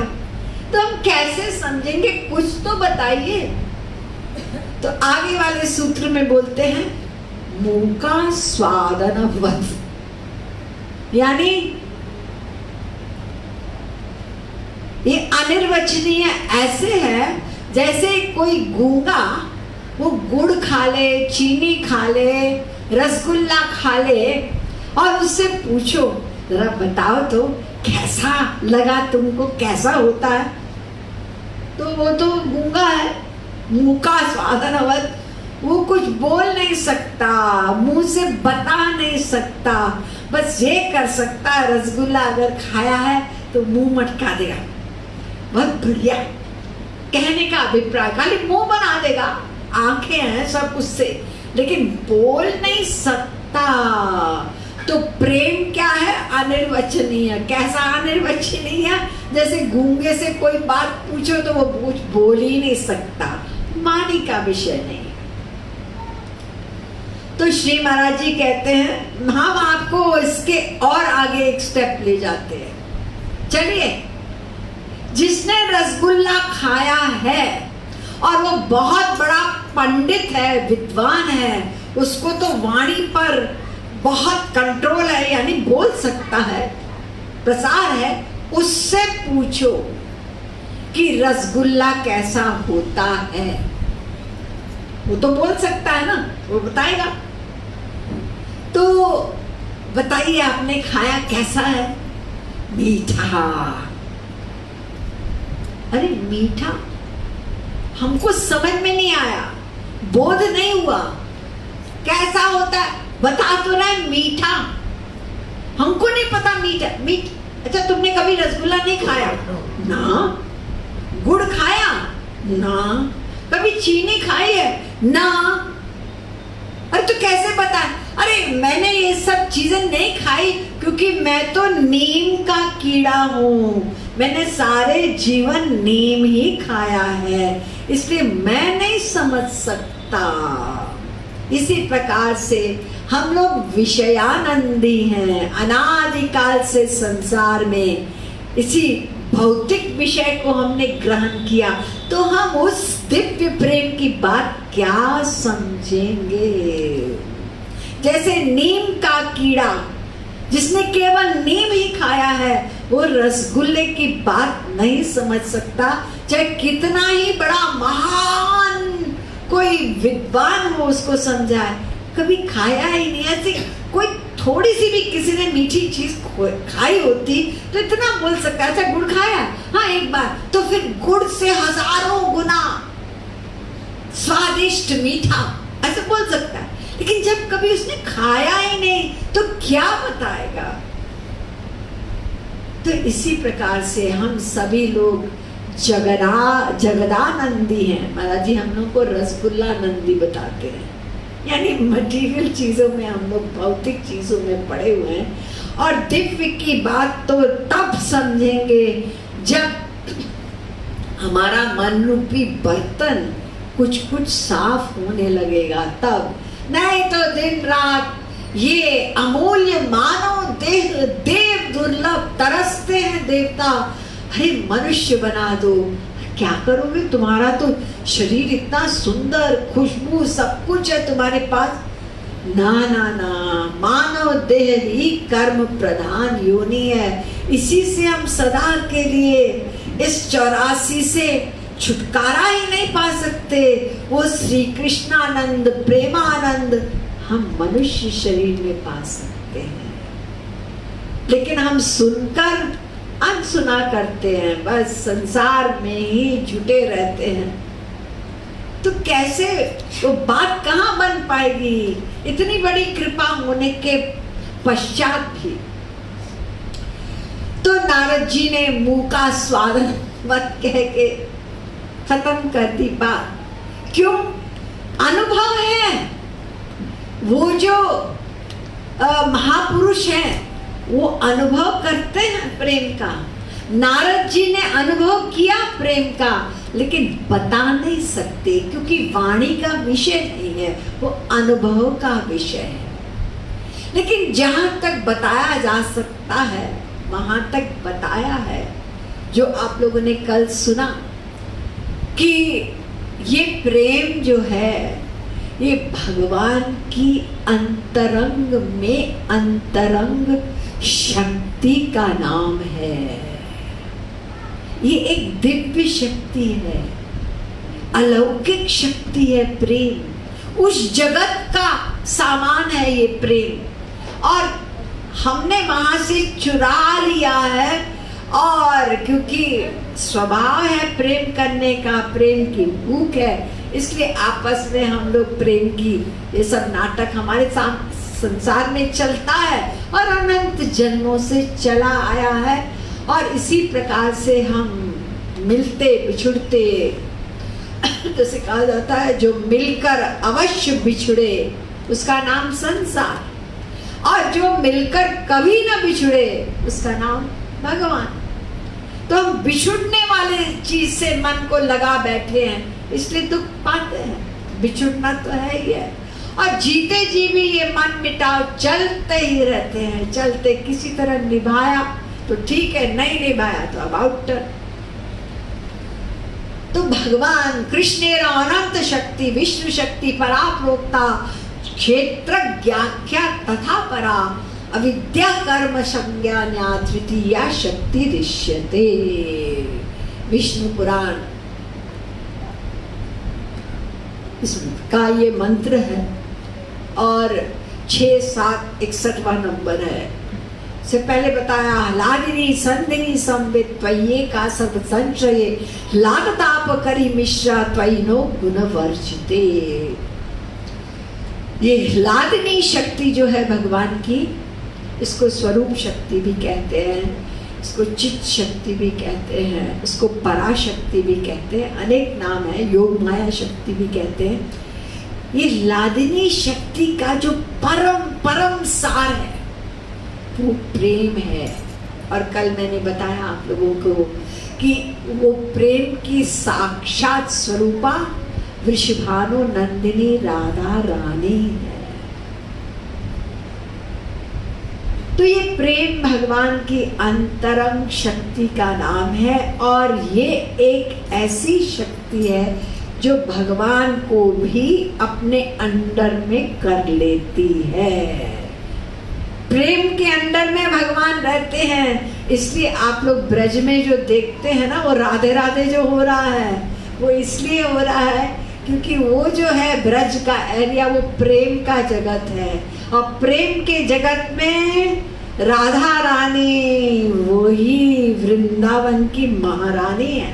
तो हम कैसे समझेंगे? कुछ तो बताइए। तो आगे वाले सूत्र में बोलते हैं मुंह का स्वादनवत, यानी ये अनिर्वचनीय ऐसे है जैसे कोई गूंगा वो गुड़ खा ले, चीनी खा ले, रसगुल्ला खा ले, और उससे पूछो जरा बताओ तो कैसा लगा तुमको, कैसा होता है? तो वो तो गूंगा है, मुंह का स्वादनवत, वो कुछ बोल नहीं सकता, मुंह से बता नहीं सकता, बस ये कर सकता है रसगुल्ला अगर खाया है तो मुंह मटका देगा, बहुत बढ़िया कहने का अभिप्राय, खाली मुंह बना देगा, आंखें हैं सब उससे, लेकिन बोल नहीं सकता। तो प्रेम क्या है? अनिर्वचनीय। कैसा अनिर्वचनीय? जैसे गूंगे से कोई बात पूछो तो वो कुछ बोल ही नहीं सकता, वाणी का विषय नहीं। तो श्री महाराज जी कहते हैं हम आपको इसके और आगे एक स्टेप ले जाते हैं। चलिए, जिसने रसगुल्ला खाया है और वो बहुत बड़ा पंडित है, विद्वान है, उसको तो वाणी पर बहुत कंट्रोल है, यानी बोल सकता है, प्रसार है, उससे पूछो कि रसगुल्ला कैसा होता है। वो तो बोल सकता है ना, वो बताएगा। तो बताइए आपने खाया, कैसा है? मीठा। अरे मीठा हमको समझ में नहीं आया, बोध नहीं हुआ, कैसा होता है? बता तो रहा है मीठा, हमको नहीं पता मीठा। अच्छा, तुमने कभी रसगुल्ला नहीं खाया ना? गुड़ खाया ना? कभी चीनी खाई है ना? अरे तो कैसे बता? अरे मैंने ये सब चीजें नहीं खाई क्योंकि मैं तो नीम का कीड़ा हूँ, मैंने सारे जीवन नीम ही खाया है, इसलिए मैं नहीं समझ सकता। इसी प्रकार से हम लोग विषयानंदी हैं, अनादिकाल से संसार में इसी भौतिक विषय को हमने ग्रहण किया, तो हम उस दिव्य प्रेम की बात क्या समझेंगे? जैसे नीम का कीड़ा जिसने केवल नीम ही खाया है, वो रसगुल्ले की बात नहीं समझ सकता, चाहे कितना ही बड़ा महान कोई विद्वान हो उसको समझाए, कभी खाया ही नहीं। ऐसे कोई थोड़ी सी भी किसी ने मीठी चीज खाई होती तो इतना बोल सकता है, अच्छा गुड़ खाया? हाँ एक बार। तो फिर गुड़ से हजारों गुना स्वादिष्ट मीठा, ऐसे बोल सकता है। लेकिन जब कभी उसने खाया ही नहीं तो क्या बताएगा? तो इसी प्रकार से हम सभी लोग जगदानंदी हैं। महाराज जी हम लोग को रसगुल्ला नंदी बताते हैं, यानी मटेरियल चीजों में हम लोग भौतिक चीजों में पड़े हुए हैं, और दिव्य की बात तो तब समझेंगे जब हमारा मन रूपी बर्तन कुछ कुछ साफ होने लगेगा, तब। नहीं तो दिन रात ये अमूल्य मानव देह देव दुर्लभ, तरसते हैं देवता, अरे मनुष्य बना दो। क्या करोगे? तुम्हारा तो शरीर इतना सुंदर, खुशबू सब कुछ है तुम्हारे पास। ना ना ना, मानव देह ही कर्म प्रधान योनि है। इसी से हम सदा के लिए इस 84 से छुटकारा ही नहीं पा सकते। वो श्री कृष्णानंद, प्रेमानंद हम मनुष्य शरीर में पा सकते हैं, लेकिन हम सुनकर अनसुना करते हैं, बस संसार में ही जुटे रहते हैं। तो कैसे वो बात कहाँ बन पाएगी इतनी बड़ी कृपा होने के पश्चात भी। तो नारद जी ने मुंह का स्वाद मत कह के खत्म कर दी बात। क्यों? अनुभव है। वो जो महापुरुष हैं वो अनुभव करते हैं प्रेम का। नारद जी ने अनुभव किया प्रेम का, लेकिन बता नहीं सकते क्योंकि वाणी का विषय नहीं है, वो अनुभव का विषय है। लेकिन जहां तक बताया जा सकता है वहां तक बताया है। जो आप लोगों ने कल सुना कि ये प्रेम जो है ये भगवान की अंतरंग में अंतरंग शक्ति का नाम है। ये एक दिव्य शक्ति है, अलौकिक शक्ति है प्रेम। उस जगत का सामान है ये प्रेम, और हमने वहां से चुरा लिया है। और क्योंकि स्वभाव है प्रेम करने का, प्रेम की भूख है, इसलिए आपस में हम लोग प्रेम की ये सब नाटक हमारे संसार में चलता है और अनंत जन्मों से चला आया है। और इसी प्रकार से हम मिलते बिछुड़ते, जैसे कहा जाता है जो मिलकर अवश्य बिछुड़े उसका नाम संसार, और जो मिलकर कभी ना बिछुड़े उसका नाम भगवान। तो हम बिछुड़ने वाले चीज से मन को लगा बैठे हैं, इसलिए दुख पाते हैं। बिछुड़ना तो है ही है, और जीते जी भी ये मन मिटाओ चलते ही रहते हैं। चलते किसी तरह निभाया तो ठीक है, नहीं निभाया तो अबाउट टर्न। तो भगवान कृष्ण अनंत शक्ति विष्णु शक्ति परा प्रोक्ता क्षेत्रज्ञाख्या तथा परा अविद्या कर्म संज्ञान्या तृतीया शक्ति दृश्यते। विष्णु पुराण इसका ये मंत्र है और 6-7-61वां नंबर है। से पहले बताया लादिनी संदिनी संबित त्वय्ये का सब संचये लागताप करी मिश्रा त्वयि नो गुण वर्जिते। ये लादिनी शक्ति जो है भगवान की, इसको स्वरूप शक्ति भी कहते हैं, इसको चित शक्ति भी कहते हैं, इसको पराशक्ति भी कहते हैं, अनेक नाम है, योग माया शक्ति भी कहते हैं। ये लादिनी शक्ति का जो परम परम सार है वो प्रेम है। और कल मैंने बताया आप लोगों को कि वो प्रेम की साक्षात स्वरूपा वृषभानु नंदिनी राधा रानी है। तो ये प्रेम भगवान की अंतरंग शक्ति का नाम है, और ये एक ऐसी शक्ति है जो भगवान को भी अपने अंडर में कर लेती है। प्रेम के अंडर में भगवान रहते हैं, इसलिए आप लोग ब्रज में जो देखते हैं ना, वो राधे राधे जो हो रहा है वो इसलिए हो रहा है क्योंकि वो जो है ब्रज का एरिया वो प्रेम का जगत है, और प्रेम के जगत में राधा रानी वही वृंदावन की महारानी है।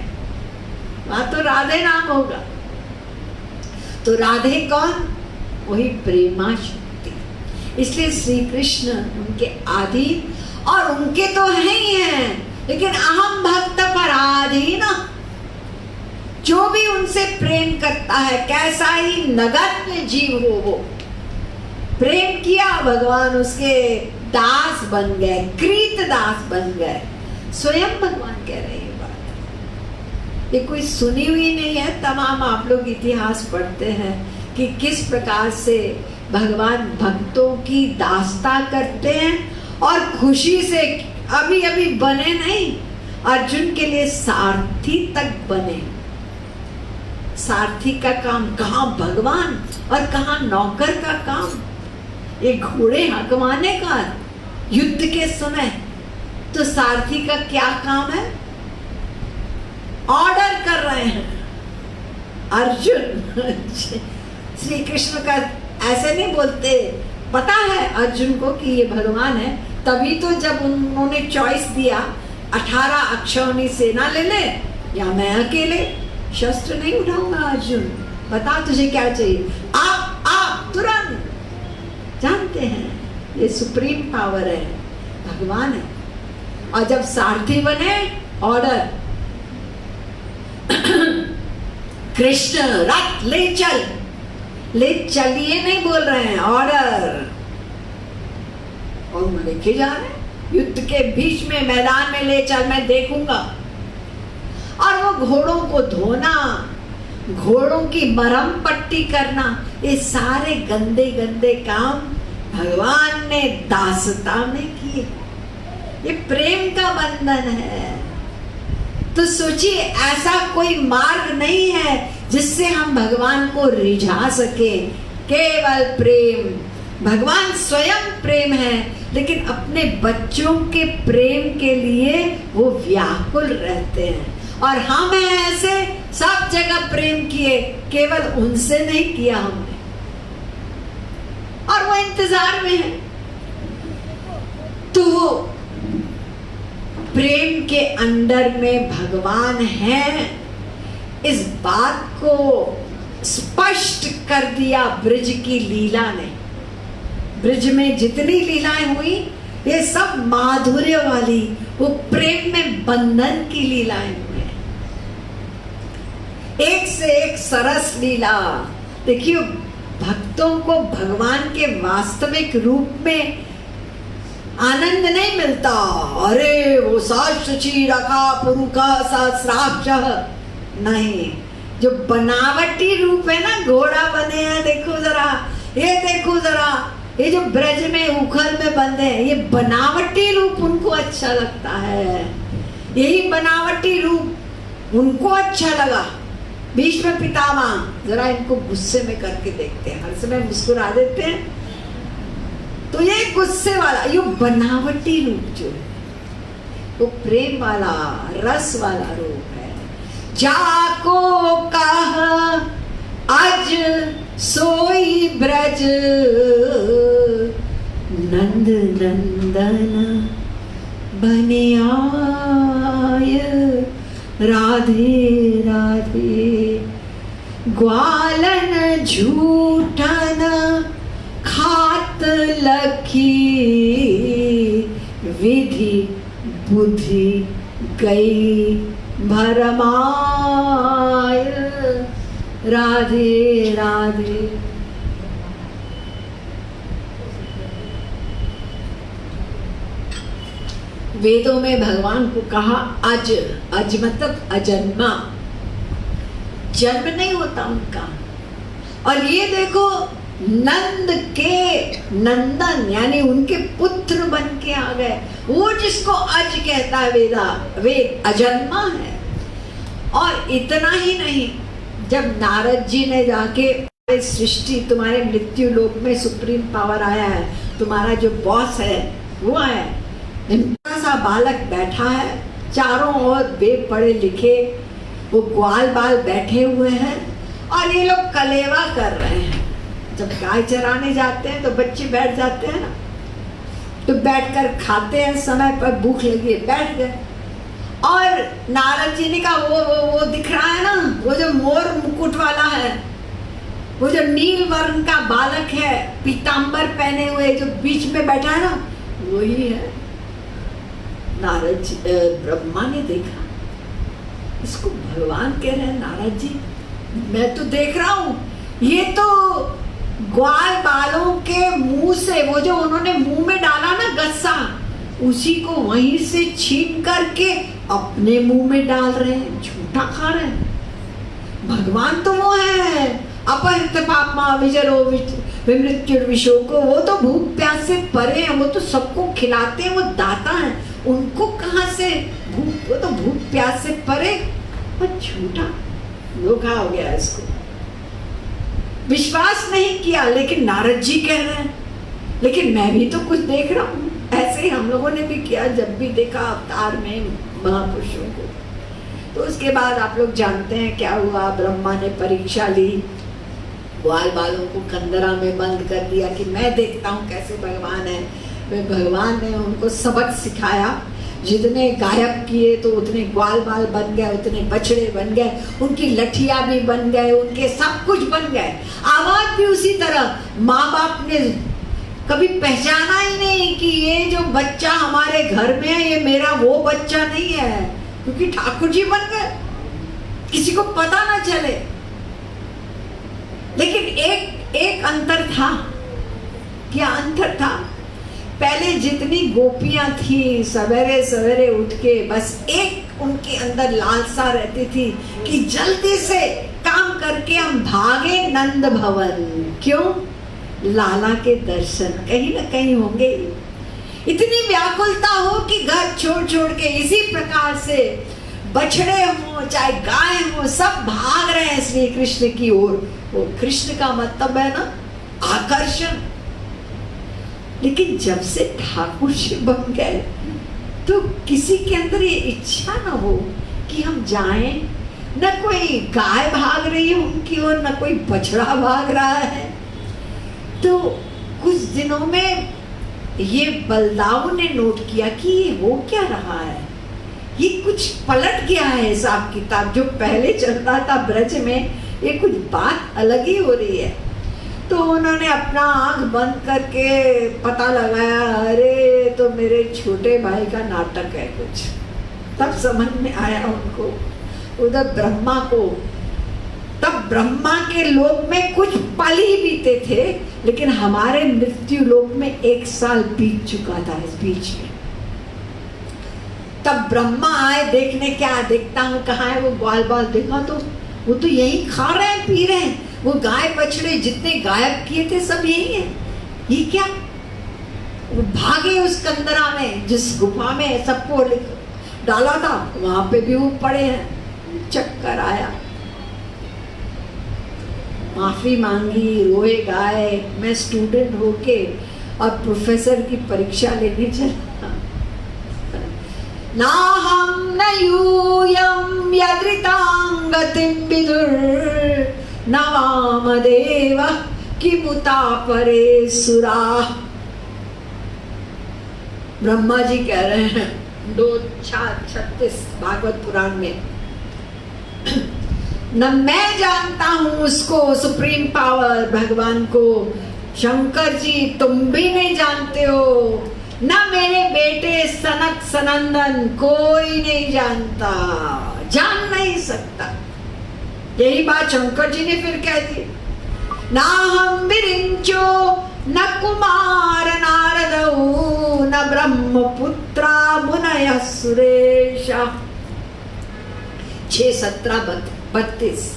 वहां तो राधे नाम होगा। तो राधे कौन? वही प्रेमा शक्ति। इसलिए श्री कृष्ण उनके आदि, और उनके तो है ही हैं, लेकिन अहम भक्त पराधीन, जो भी उनसे प्रेम करता है, कैसा ही नगण्य जीव हो, वो प्रेम किया, भगवान उसके दास बन गए, कृत दास बन गए। स्वयं भगवान कह रहे हैं बात, ये कोई सुनी हुई नहीं है। तमाम आप लोग इतिहास पढ़ते हैं कि किस प्रकार से भगवान भक्तों की दास्ता करते हैं, और खुशी से अभी अभी बने नहीं, अर्जुन के लिए सारथी तक बने। सारथी का काम कहाँ भगवान और कहाँ नौकर का काम, ये घोड़े हकवाने का युद्ध के समय। तो सारथी का क्या काम है? ऑर्डर कर रहे हैं, अर्जुन श्री कृष्ण का ऐसे नहीं बोलते, पता है अर्जुन को कि ये भगवान है, तभी तो जब उन्होंने चॉइस दिया 18 अक्षौणी सेना ले ले या मैं अकेले, शस्त्र नहीं उठाऊंगा अर्जुन, बता तुझे क्या चाहिए, आप तुरंत। जानते हैं ये सुप्रीम पावर है, भगवान है। और जब सारथी बने, ऑर्डर, कृष्ण रथ ले चल, ले चलिए नहीं बोल रहे हैं, ऑर्डर। और वो लेके जा रहे हैं, युद्ध के बीच में मैदान में ले चल, मैं देखूंगा। और वो घोड़ों को धोना, घोड़ों की मरहम पट्टी करना, ये सारे गंदे गंदे काम भगवान ने दासता में किए। ये प्रेम का बंधन है। तो सोचिए, ऐसा कोई मार्ग नहीं है जिससे हम भगवान को रिझा सके, केवल प्रेम। भगवान स्वयं प्रेम है, लेकिन अपने बच्चों के प्रेम के लिए वो व्याकुल रहते हैं। और हम हैं ऐसे, सब जगह प्रेम किए, केवल उनसे नहीं किया हमने, और वो इंतजार में है। तो वो प्रेम के अंदर में भगवान है, इस बात को स्पष्ट कर दिया ब्रज की लीला ने। ब्रज में जितनी लीलाएं हुई, ये सब माधुर्य वाली, वो प्रेम में बंधन की लीलाएं हुई, एक से एक सरस लीला। देखिए, भक्तों को भगवान के वास्तविक रूप में आनंद नहीं मिलता। अरे वो साक्षी रखा पुरुखा सहस्राक्ष, नहीं, जो बनावटी रूप है ना, घोड़ा बने हैं, देखो जरा, ये देखो जरा, ये जो ब्रज में उखल में बंधे हैं, ये बनावटी रूप उनको अच्छा लगता है। यही बनावटी रूप उनको अच्छा लगा। भीष्म पितामह, जरा इनको गुस्से में करके देखते हैं, हर समय मुस्कुरा देते हैं, तो ये गुस्से वाला, ये बनावटी रूप जो है, वो प्रेम वाला, रस वाला रूप है। जाको कहा आज सोई ब्रज, नंद नंदन बनियाय, राधे राधे। ग्वालन झूठन खात लखी, विधि बुद्धि गई भरमाय, राधे राधे। वेदों में भगवान को कहा अज, अज मतलब अजन्मा, जन्म नहीं होता उनका। और ये देखो, नंद के नंदन, यानी उनके पुत्र बन के आ गए। वो जिसको अज कहता है वेद अजन्मा है। और इतना ही नहीं, जब नारद जी ने जाके सृष्टि, तुम्हारे मृत्यु लोक में सुप्रीम पावर आया है, तुम्हारा जो बॉस है वो आया है, सा बालक बैठा है, चारों ओर वे पढ़े लिखे, वो ग्वाल बाल बैठे हुए हैं, और ये लोग कलेवा कर रहे हैं। जब गाय चराने जाते हैं तो बच्चे बैठ जाते हैं ना, तो बैठकर खाते हैं, समय पर भूख लगी है, बैठ गए। और नारद जी ने कहा वो दिख रहा है ना, वो जो मोर मुकुट वाला है, वो जो नील वर्ण का बालक है, पीतांबर पहने हुए, जो बीच में बैठा है ना, वही है। नारद जी, ब्रह्मा ने देखा, इसको भगवान कह रहे हैं, नारद जी मैं तो देख रहा हूं, ये तो ग्वाल बालों के मुंह से, वो जो उन्होंने मुंह में डाला ना गस्सा, उसी को वहीं से छीन करके अपने मुंह में डाल रहे हैं, झूठा खा रहे हैं। भगवान तो वो है अपहृत पापमा विजरो विमृत्यु विशोको, वो तो भूख प्यास से परे हैं, वो तो सबको खिलाते हैं, वो दाता है। उनको कहां से भूख, वो तो भूख प्यास से परे, और झूठा धोखा हो गया। इसको विश्वास नहीं किया, लेकिन नारद जी कह रहे हैं, लेकिन मैं भी तो कुछ देख रहा हूं। ऐसे ही हम लोगों ने भी किया, जब भी देखा अवतार में महापुरुषों को, तो उसके बाद आप लोग जानते हैं क्या हुआ, ब्रह्मा ने परीक्षा ली, ग्वाल बालों को कंदरा में बंद कर दिया कि मैं देखता हूँ कैसे भगवान है। वे भगवान ने उनको सबक सिखाया, जितने गायब किए तो उतने ग्वाल बाल बन गए, उतने बछड़े बन गए, उनकी लठिया भी बन गए, उनके सब कुछ बन गए। आवाज भी उसी तरह। माँ बाप ने कभी पहचाना ही नहीं कि ये जो बच्चा हमारे घर में है ये मेरा वो बच्चा नहीं है, क्योंकि ठाकुर जी बन गए, किसी को पता ना चले। लेकिन एक अंतर था। क्या अंतर था? पहले जितनी गोपियां थी सवेरे सवेरे उठ के बस एक उनके अंदर लालसा रहती थी कि जल्दी से काम करके हम भागे नंद भवन। क्यों? लाला के दर्शन कहीं ना कहीं होंगे। इतनी व्याकुलता हो कि घर छोड़ छोड़ के, इसी प्रकार से बछड़े हो चाहे गाय हो सब भाग रहे हैं श्री कृष्ण की ओर। वो कृष्ण का मतलब है ना आकर्षण। लेकिन जब से ठाकुर जी बन गए तो किसी के अंदर ये इच्छा ना हो कि हम जाएं। न कोई गाय भाग रही है उनकी ओर, न कोई बछड़ा भाग रहा है। तो कुछ दिनों में ये बलदाऊ ने नोट किया कि ये हो क्या रहा है, ये कुछ पलट गया है हिसाब किताब। जो पहले चलता था ब्रज में ये कुछ बात अलग ही हो रही है। तो उन्होंने अपना आंख बंद करके पता लगाया, अरे तो मेरे छोटे भाई का नाटक है कुछ। तब समझ में आया उनको, उधर ब्रह्मा को। तब ब्रह्मा के लोक में कुछ पल ही बीते थे, लेकिन हमारे मृत्यु लोक में 1 साल बीत चुका था इस बीच में। तब ब्रह्मा आए देखने, क्या देखता हूँ कहाँ है वो ग्वाल बाल। देखा तो वो तो यही खा रहे हैं पी रहे हैं, वो गाय बछड़े जितने गायब किए थे सब यही है। ये क्या? वो भागे उस कंदरा में, जिस गुफा में सबको डाला था वहां पे भी वो पड़े हैं। चक्कर आया, माफी मांगी, रोए गाए। मैं स्टूडेंट होके और प्रोफेसर की परीक्षा लेने चला। ना हम न यूयम यदृतां गतिं विदुर न वामदेव किमुता परे सुरा। ब्रह्मा जी कह रहे हैं 2:36 भागवत पुराण में, न मैं जानता हूं उसको, सुप्रीम पावर भगवान को। शंकर जी तुम भी नहीं जानते हो, न मेरे बेटे सनक सनंदन, कोई नहीं जानता, जान नहीं सकता। यही बात शंकर जी ने फिर कह दी। ना हम विरिंचो न कुमार नारदऊ न ब्रह्मपुत्रा मुनय सुरेश। 6:17-32।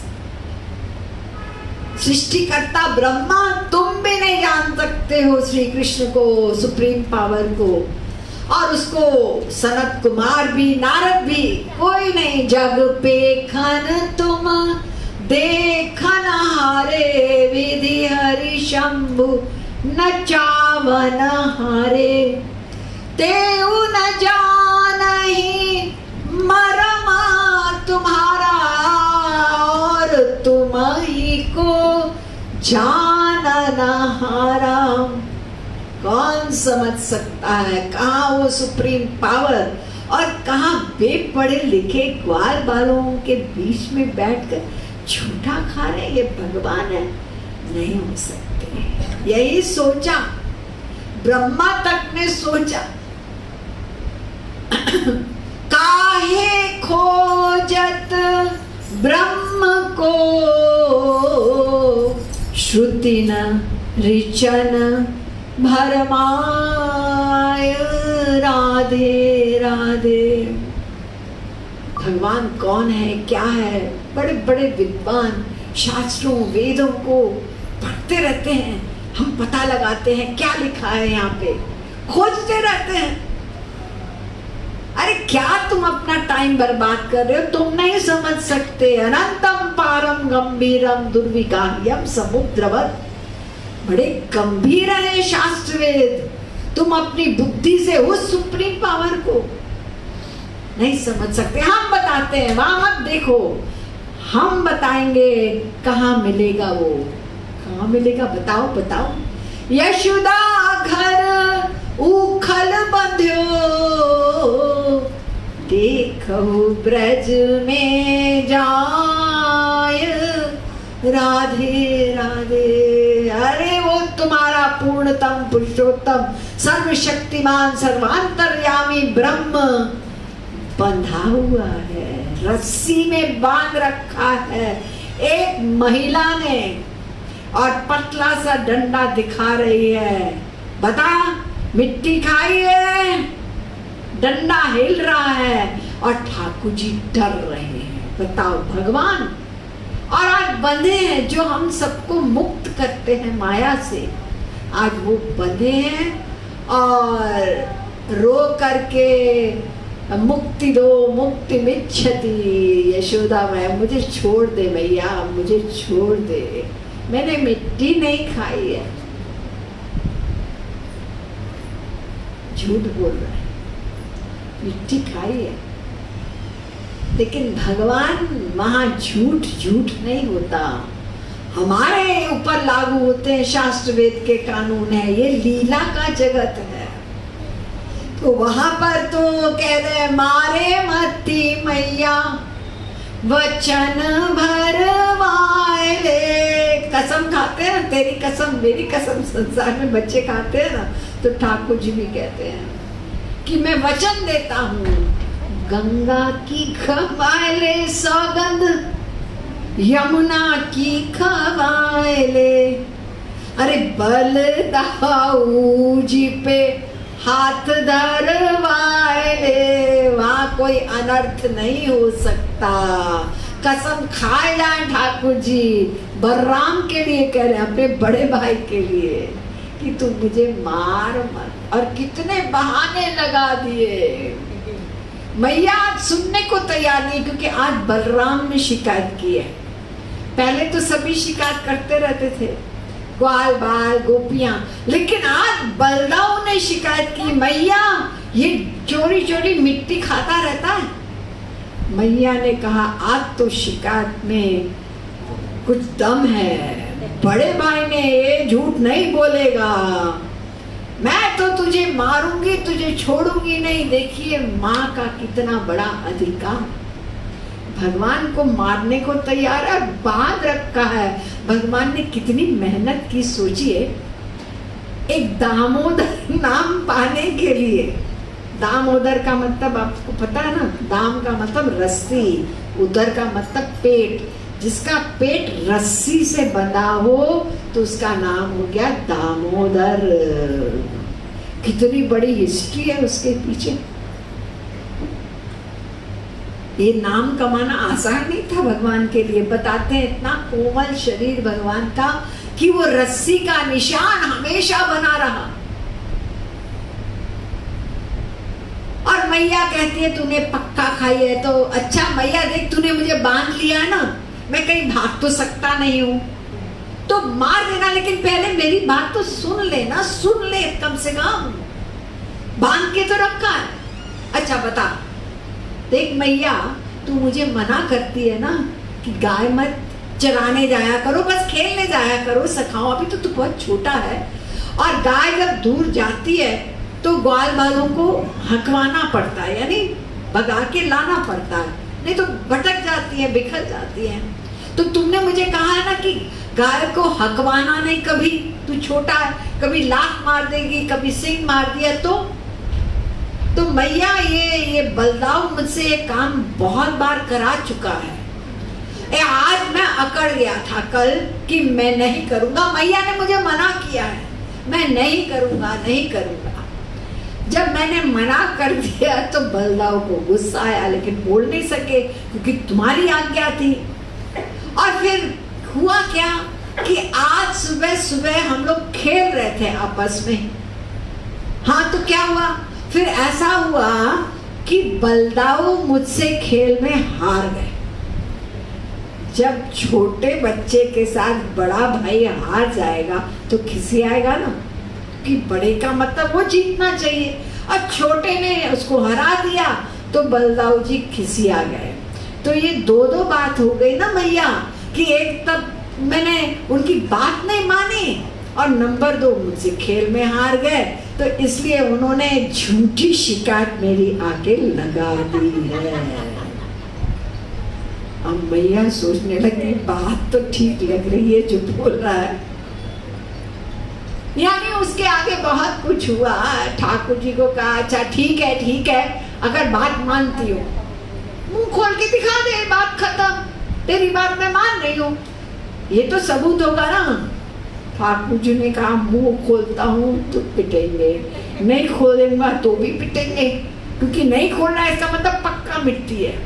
सृष्टिकर्ता ब्रह्मा तुम भी नहीं जान सकते हो श्री कृष्ण को, सुप्रीम पावर को, और उसको सनत कुमार भी नारद भी कोई नहीं। जग पेखन तुम देखन हारे, विधि हरि शंभु न चावन हारे। तेऊ न जानहि मरमा तुम्हारा, और तुम ही को जानन हारा। कौन समझ सकता है कहाँ वो सुप्रीम पावर और कहाँ बेपढ़े लिखे ग्वाल बालों के बीच में बैठकर झूठा खा रहे ये भगवान है? नहीं हो सकते। यही सोचा, ब्रह्मा तक ने सोचा। काहे खोजत ब्रह्म को, श्रुति न ऋचन भरमाय। राधे राधे। भगवान कौन है, क्या है? बड़े बड़े विद्वान शास्त्रों वेदों को पढ़ते रहते हैं, हम पता लगाते हैं क्या लिखा है यहाँ पे, खोजते रहते हैं। अरे क्या तुम अपना टाइम बर्बाद कर रहे हो? तुम नहीं समझ सकते। अनंतम पारम गंभीरम दुर्विगाह्यम समुद्रवत। बड़े गंभीर है शास्त्र वेद। तुम अपनी बुद्धि से उस सुप्रीम पावर को नहीं समझ सकते। हम बताते हैं, वहां मत देखो, हम बताएंगे कहाँ मिलेगा वो, कहाँ मिलेगा बताओ बताओ। यशोदा घर उखल बंध्यो, देखो ब्रज में जाय राधे राधे। अरे वो तुम्हारा पूर्णतम पुरुषोत्तम सर्वशक्तिमान सर्वांतर्यामी ब्रह्म बंधा हुआ है, रस्सी में बांध रखा है एक महिला ने, और पतला सा डंडा दिखा रही है। बता, मिट्टी खाई है, डंडा हिल रहा है और ठाकुर जी डर रहे हैं। बताओ भगवान, और आज बंधे हैं जो हम सबको मुक्त करते हैं माया से, आज वो बंधे हैं और रो करके मुक्ति दो, मुक्ति मिच्छति। यशोदा मैं, मुझे छोड़ दे मैया, मुझे छोड़ दे, मैंने मिट्टी नहीं खाई है। झूठ बोल रहा है, मिट्टी खाई है। लेकिन भगवान वहां झूठ झूठ नहीं होता, हमारे ऊपर लागू होते हैं, शास्त्र वेद के कानून है, ये लीला का जगत है। तो वहां पर तो कह रहे मारे मती मैया वचन भरवाए ले। कसम खाते हैं, तेरी कसम मेरी कसम, संसार में बच्चे खाते हैं ना, तो ठाकुर जी भी कहते हैं कि मैं वचन देता हूँ, गंगा की खवाए ले सौगंध, यमुना की खवाए ले। अरे बलदाऊ जी पे हाथ धरवाए ले, वहां कोई अनर्थ नहीं हो सकता। कसम खाए जाए ठाकुर जी, बलराम के लिए कह रहे हैं, अपने बड़े भाई के लिए, कि तू मुझे मार मत। और कितने बहाने लगा दिए। मैया आज सुनने को तैयार नहीं, क्योंकि आज बलराम ने शिकायत की है। पहले तो सभी शिकायत करते रहते थे, ग्वाल बाल गोपियां, लेकिन आज बलदाऊ ने शिकायत की, मैया ये चोरी चोरी मिट्टी खाता रहता है। मैया ने कहा आज तो शिकायत में कुछ दम है, बड़े भाई ने ये झूठ नहीं बोलेगा, मैं तो तुझे मारूंगी, तुझे छोड़ूंगी नहीं। देखिए माँ का कितना बड़ा अधिकार, भगवान को मारने को तैयार है, बांध रखा है। भगवान ने कितनी मेहनत की सोचिए, एक दामोदर नाम पाने के लिए। दामोदर का मतलब आपको पता है ना, दाम का मतलब रस्सी, उदर का मतलब पेट, जिसका पेट रस्सी से बंधा हो तो उसका नाम हो गया दामोदर। कितनी बड़ी हिस्ट्री है उसके पीछे। ये नाम कमाना आसान नहीं था भगवान के लिए। बताते हैं इतना कोमल शरीर भगवान का कि वो रस्सी का निशान हमेशा बना रहा। और मैया कहती है तूने पक्का खाई है, तो अच्छा मैया देख तूने मुझे बांध लिया है ना, मैं कहीं भाग तो सकता नहीं हूं, तो मार देना, लेकिन पहले मेरी बात तो सुन ले ना, सुन ले कम से कम, बांध के तो रखा है। अच्छा बता, देख मैया तू मुझे मना करती है ना कि गाय मत चराने जाया करो, बस खेलने जाया करो, सखाओ, अभी तो तू बहुत छोटा है। और गाय जब दूर जाती है तो ग्वाल बालों को हकवाना पड़ता है, यानी भगा के लाना पड़ता है, नहीं तो भटक जाती है, बिखर जाती है। तो तुमने मुझे कहा है ना कि गाय को हकवाना नहीं, कभी तू छोटा है, कभी लात मार देगी, कभी सिंग मार दिया तो मैया ये बलदाऊ मुझसे ये काम बहुत बार करा चुका है। आज मैं अकड़ गया था कल कि मैं नहीं करूंगा, मैया ने मुझे मना किया है, मैं नहीं करूंगा, नहीं करूंगा। जब मैंने मना कर दिया तो बलदाऊ को गुस्सा आया, लेकिन बोल नहीं सके क्योंकि तुम्हारी आज्ञा थी। और फिर हुआ क्या कि आज सुबह सुबह हम लोग खेल रहे थे आपस में। हाँ तो क्या हुआ, फिर ऐसा हुआ कि बलदाऊ मुझसे खेल में हार गए। जब छोटे बच्चे के साथ बड़ा भाई हार जाएगा तो खिसी आएगा ना, कि बड़े का मतलब वो जीतना चाहिए, और छोटे ने उसको हरा दिया, तो बलदाऊ जी खिसिया गए। तो ये दो बात हो गई ना मैया, कि एक तब मैंने उनकी बात नहीं मानी और नंबर 2 मुझसे खेल में हार गए, तो इसलिए उन्होंने झूठी शिकायत मेरी आके लगा दी है। अब मैया सोचने लगी बात तो ठीक लग रही है जो बोल रहा है, यानी उसके आगे बहुत कुछ हुआ। ठाकुर जी को कहा अच्छा ठीक है, अगर बात मानती हो मुंह खोल के दिखा दे, बात खत्म, तेरी बात मैं मान रही हूँ, ये तो सबूत होगा ना। ठाकुर जी ने कहा मुंह खोलता हूँ तो पिटेंगे, नहीं खोलेंगा तो भी पिटेंगे, क्योंकि नहीं खोलना इसका मतलब पक्का मिट्टी है।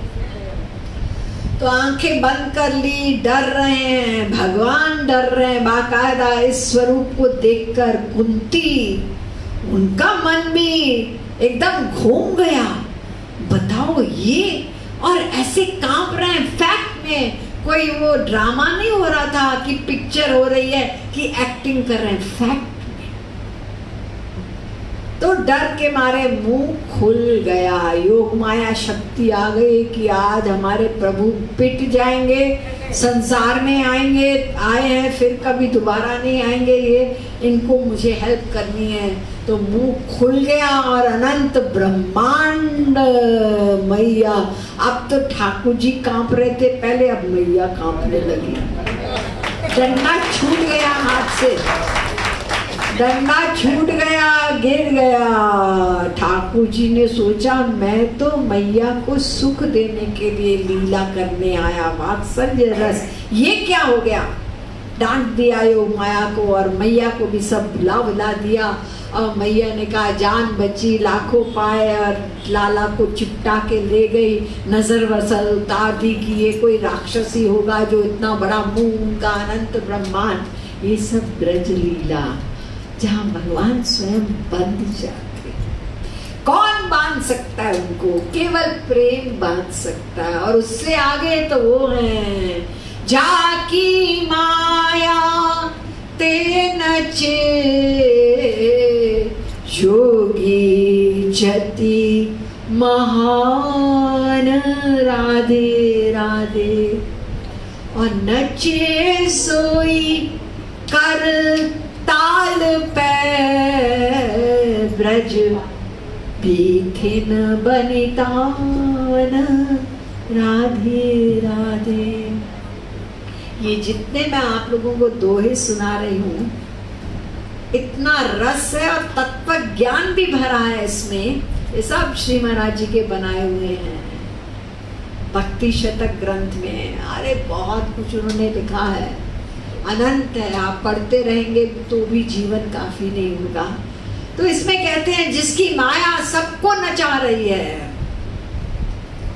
तो आंखें बंद कर ली, डर रहे हैं, भगवान डर रहे हैं बाकायदा इस स्वरूप को देखकर। कुंती, उनका मन भी एकदम घूम गया, बताओ ये, और ऐसे कांप रहे हैं। फैक्ट में कोई वो ड्रामा नहीं हो रहा था कि पिक्चर हो रही है कि एक्टिंग कर रहे हैं, फैक्ट। तो डर के मारे मुंह खुल गया, योग माया शक्ति आ गई कि आज हमारे प्रभु पिट जाएंगे, संसार में आएंगे, आए हैं फिर कभी दोबारा नहीं आएंगे, ये इनको मुझे हेल्प करनी है। तो मुंह खुल गया और अनंत ब्रह्मांड मैया। अब तो ठाकुर जी कांप रहे थे पहले, अब मैया कांपने लगी, डंडा छूट गया हाथ से, डंडा छूट गया, गिर गया। ठाकुर जी ने सोचा मैं तो मैया को सुख देने के लिए लीला करने आया, वात्सल्य रस, ये क्या हो गया। डांट दिया योग माया को और मैया को भी सब बुला दिया। और मैया ने कहा जान बची, लाखों पाए, और लाला को चिपटा के ले गई, नजर वसल उतार दी कि ये कोई राक्षसी होगा जो इतना बड़ा मुंह, उनका अनंत ब्रह्मांड। ये सब ब्रज लीला जहाँ भगवान स्वयं बंध जाते, कौन बांध सकता है उनको, केवल प्रेम बांध सकता है। और उससे आगे तो वो है जाकी माया ते नचे योगी जति महान, राधे राधे। और नचे सोई कर ताल पे ब्रज बीथिन बनितान, राधे राधे। ये जितने मैं आप लोगों को दोहे सुना रही हूँ, इतना रस है और तत्व ज्ञान भी भरा है इसमें। ये सब श्री महाराज जी के बनाए हुए हैं भक्ति शतक ग्रंथ में। अरे बहुत कुछ उन्होंने लिखा है, अनंत है, आप पढ़ते रहेंगे तो भी जीवन काफी नहीं होगा। तो इसमें कहते हैं जिसकी माया सबको नचा रही है,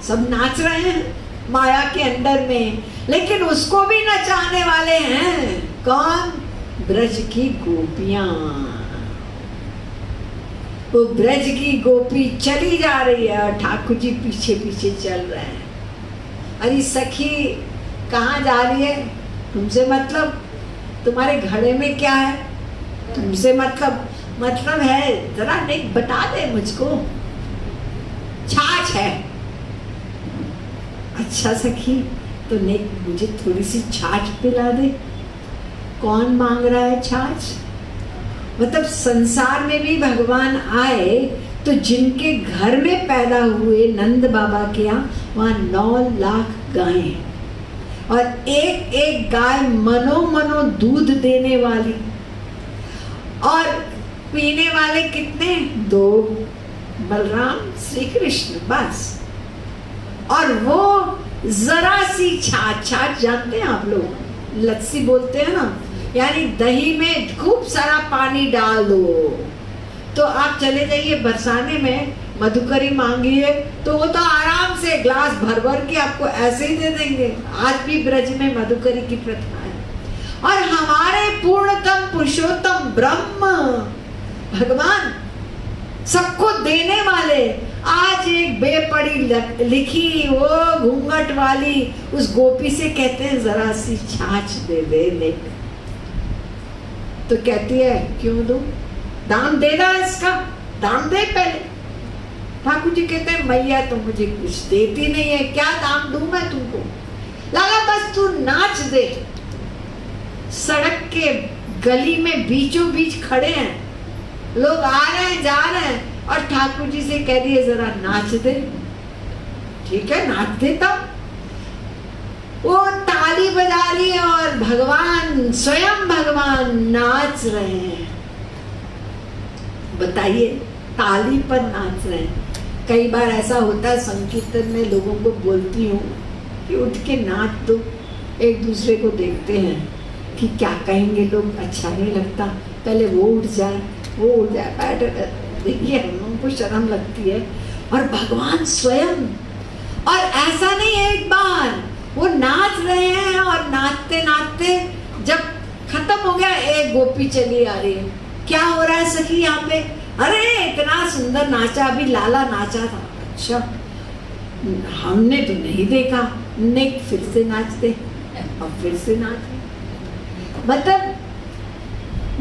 सब नाच रहे हैं माया के अंदर में, लेकिन उसको भी नचाने वाले हैं कौन, ब्रज की गोपियां। वो ब्रज की गोपी चली जा रही है और ठाकुर जी पीछे पीछे चल रहे हैं। अरे सखी कहाँ जा रही है, तुमसे मतलब, तुम्हारे घड़े में क्या है, तुमसे मतलब है, जरा नहीं बता दे मुझको। छाछ है। अच्छा सखी तो नेक मुझे थोड़ी सी छाछ पिला दे। कौन मांग रहा है छाछ, मतलब संसार में भी भगवान आए तो जिनके घर में पैदा हुए नंद बाबा के यहाँ, वहाँ 9 लाख गायें, और एक एक गाय मनो दूध देने वाली, और पीने वाले कितने, 2, बलराम श्री कृष्ण बस। और वो जरा सी छाछ जानते हैं आप लोग, लस्सी बोलते हैं ना, यानी दही में खूब सारा पानी डाल दो। तो आप चले जाइए बरसाने में, मधुकरी मांगिए तो वो तो आराम से ग्लास भर भर के आपको ऐसे ही दे देंगे। आज भी ब्रज में मधुकरी की प्रथा है। और हमारे पूर्णतम पुरुषोत्तम ब्रह्म भगवान सबको देने वाले, आज एक बेपड़ी लिखी वो घूंघट वाली उस गोपी से कहते हैं जरा सी छाछ दे दे, तो कहती है क्यों दूं, दाम देना इसका, दाम दे पहले। ठाकुर जी कहते हैं मैया तो मुझे कुछ देती नहीं है, क्या दाम दूं मैं तुमको? लाला बस तू नाच दे। सड़क के गली में बीचों बीच खड़े हैं, लोग आ रहे हैं जा रहे हैं, और ठाकुर जी से कह दिए जरा नाच दे। ठीक है, नाच देता। वो ताली बजा रही है और भगवान, स्वयं भगवान नाच रहे हैं। बताइए, ताली पर नाच रहे हैं। कई बार ऐसा होता है संकीर्तन में, लोगों को बोलती हूँ कि उठ के नाच दो। एक दूसरे को देखते हैं कि क्या कहेंगे लोग, अच्छा नहीं लगता, पहले वो उठ जाए, वो उठ जाए, बैठ। देखिए, हम लोगों को शर्म लगती है, और भगवान स्वयं। और ऐसा नहीं है, एक बार वो नाच रहे हैं और नाचते नाचते जब खत्म हो गया, एक गोपी चली आ रही है। क्या हो रहा है सखी यहाँ पे? अरे इतना सुंदर नाचा, अभी लाला नाचा था। अच्छा, हमने तो नहीं देखा। ने फिर से नाच दे, और फिर से नाच। मतलब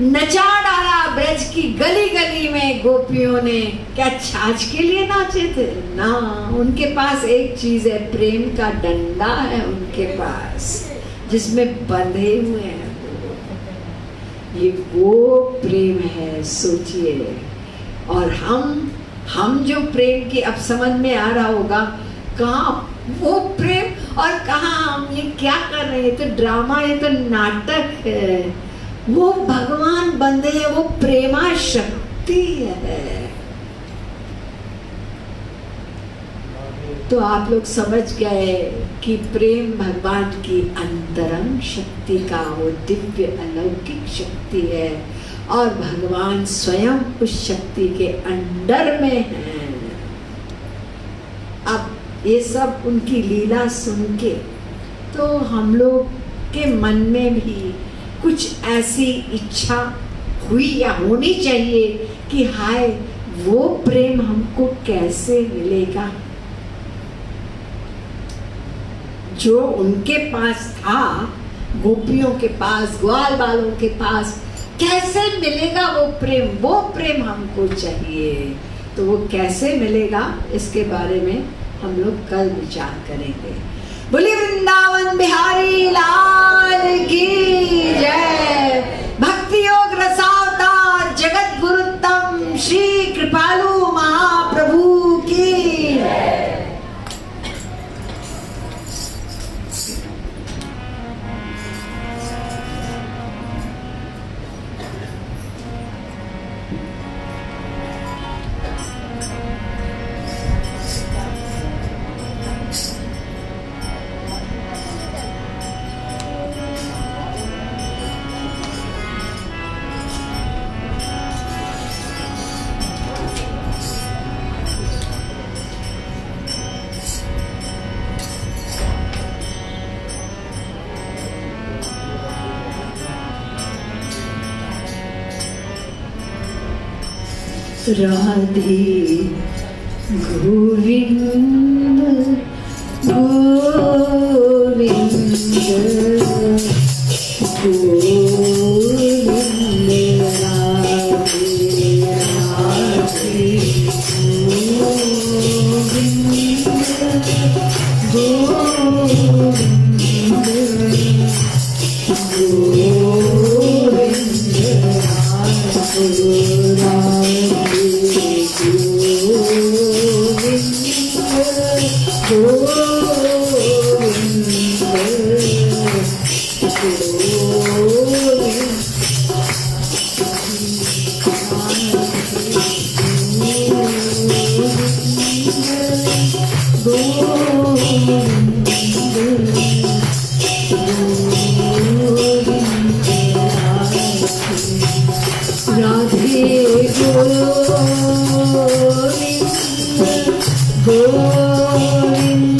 नचा डाला ब्रज की गली गली में गोपियों ने। क्या छाछ के लिए नाचे थे? ना, उनके पास एक चीज है, प्रेम का डंडा है उनके पास, जिसमें बंधे हुए हैं। ये वो प्रेम है, सोचिए। और हम जो प्रेम की, अब समझ में आ रहा होगा कहाँ वो प्रेम और कहाँ हम ये क्या कर रहे हैं। तो ड्रामा, ये तो नाटक है। वो भगवान बंदे हैं, वो प्रेमा शक्ति है। तो आप लोग समझ गए कि प्रेम भगवान की अंतरंग शक्ति का वो दिव्य अलौकिक शक्ति है, और भगवान स्वयं उस शक्ति के अंडर में है। अब ये सब उनकी लीला सुन के तो हम लोग के मन में भी कुछ ऐसी इच्छा हुई या होनी चाहिए कि हाय, वो प्रेम हमको कैसे मिलेगा जो उनके पास था, गोपियों के पास, ग्वाल बालों के पास। कैसे मिलेगा वो प्रेम? वो प्रेम हमको चाहिए। तो वो कैसे मिलेगा, इसके बारे में हम लोग कल विचार करेंगे। बोलिए वृंदावन बिहारी लाल की जय। भक्ति योग रसावतार जगत गुरुत्तम श्री कृपालु महाप्रभु की राधे गोविंद गोविंद गोविंद राधे राधे गोविंद गोविंद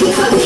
Thank you.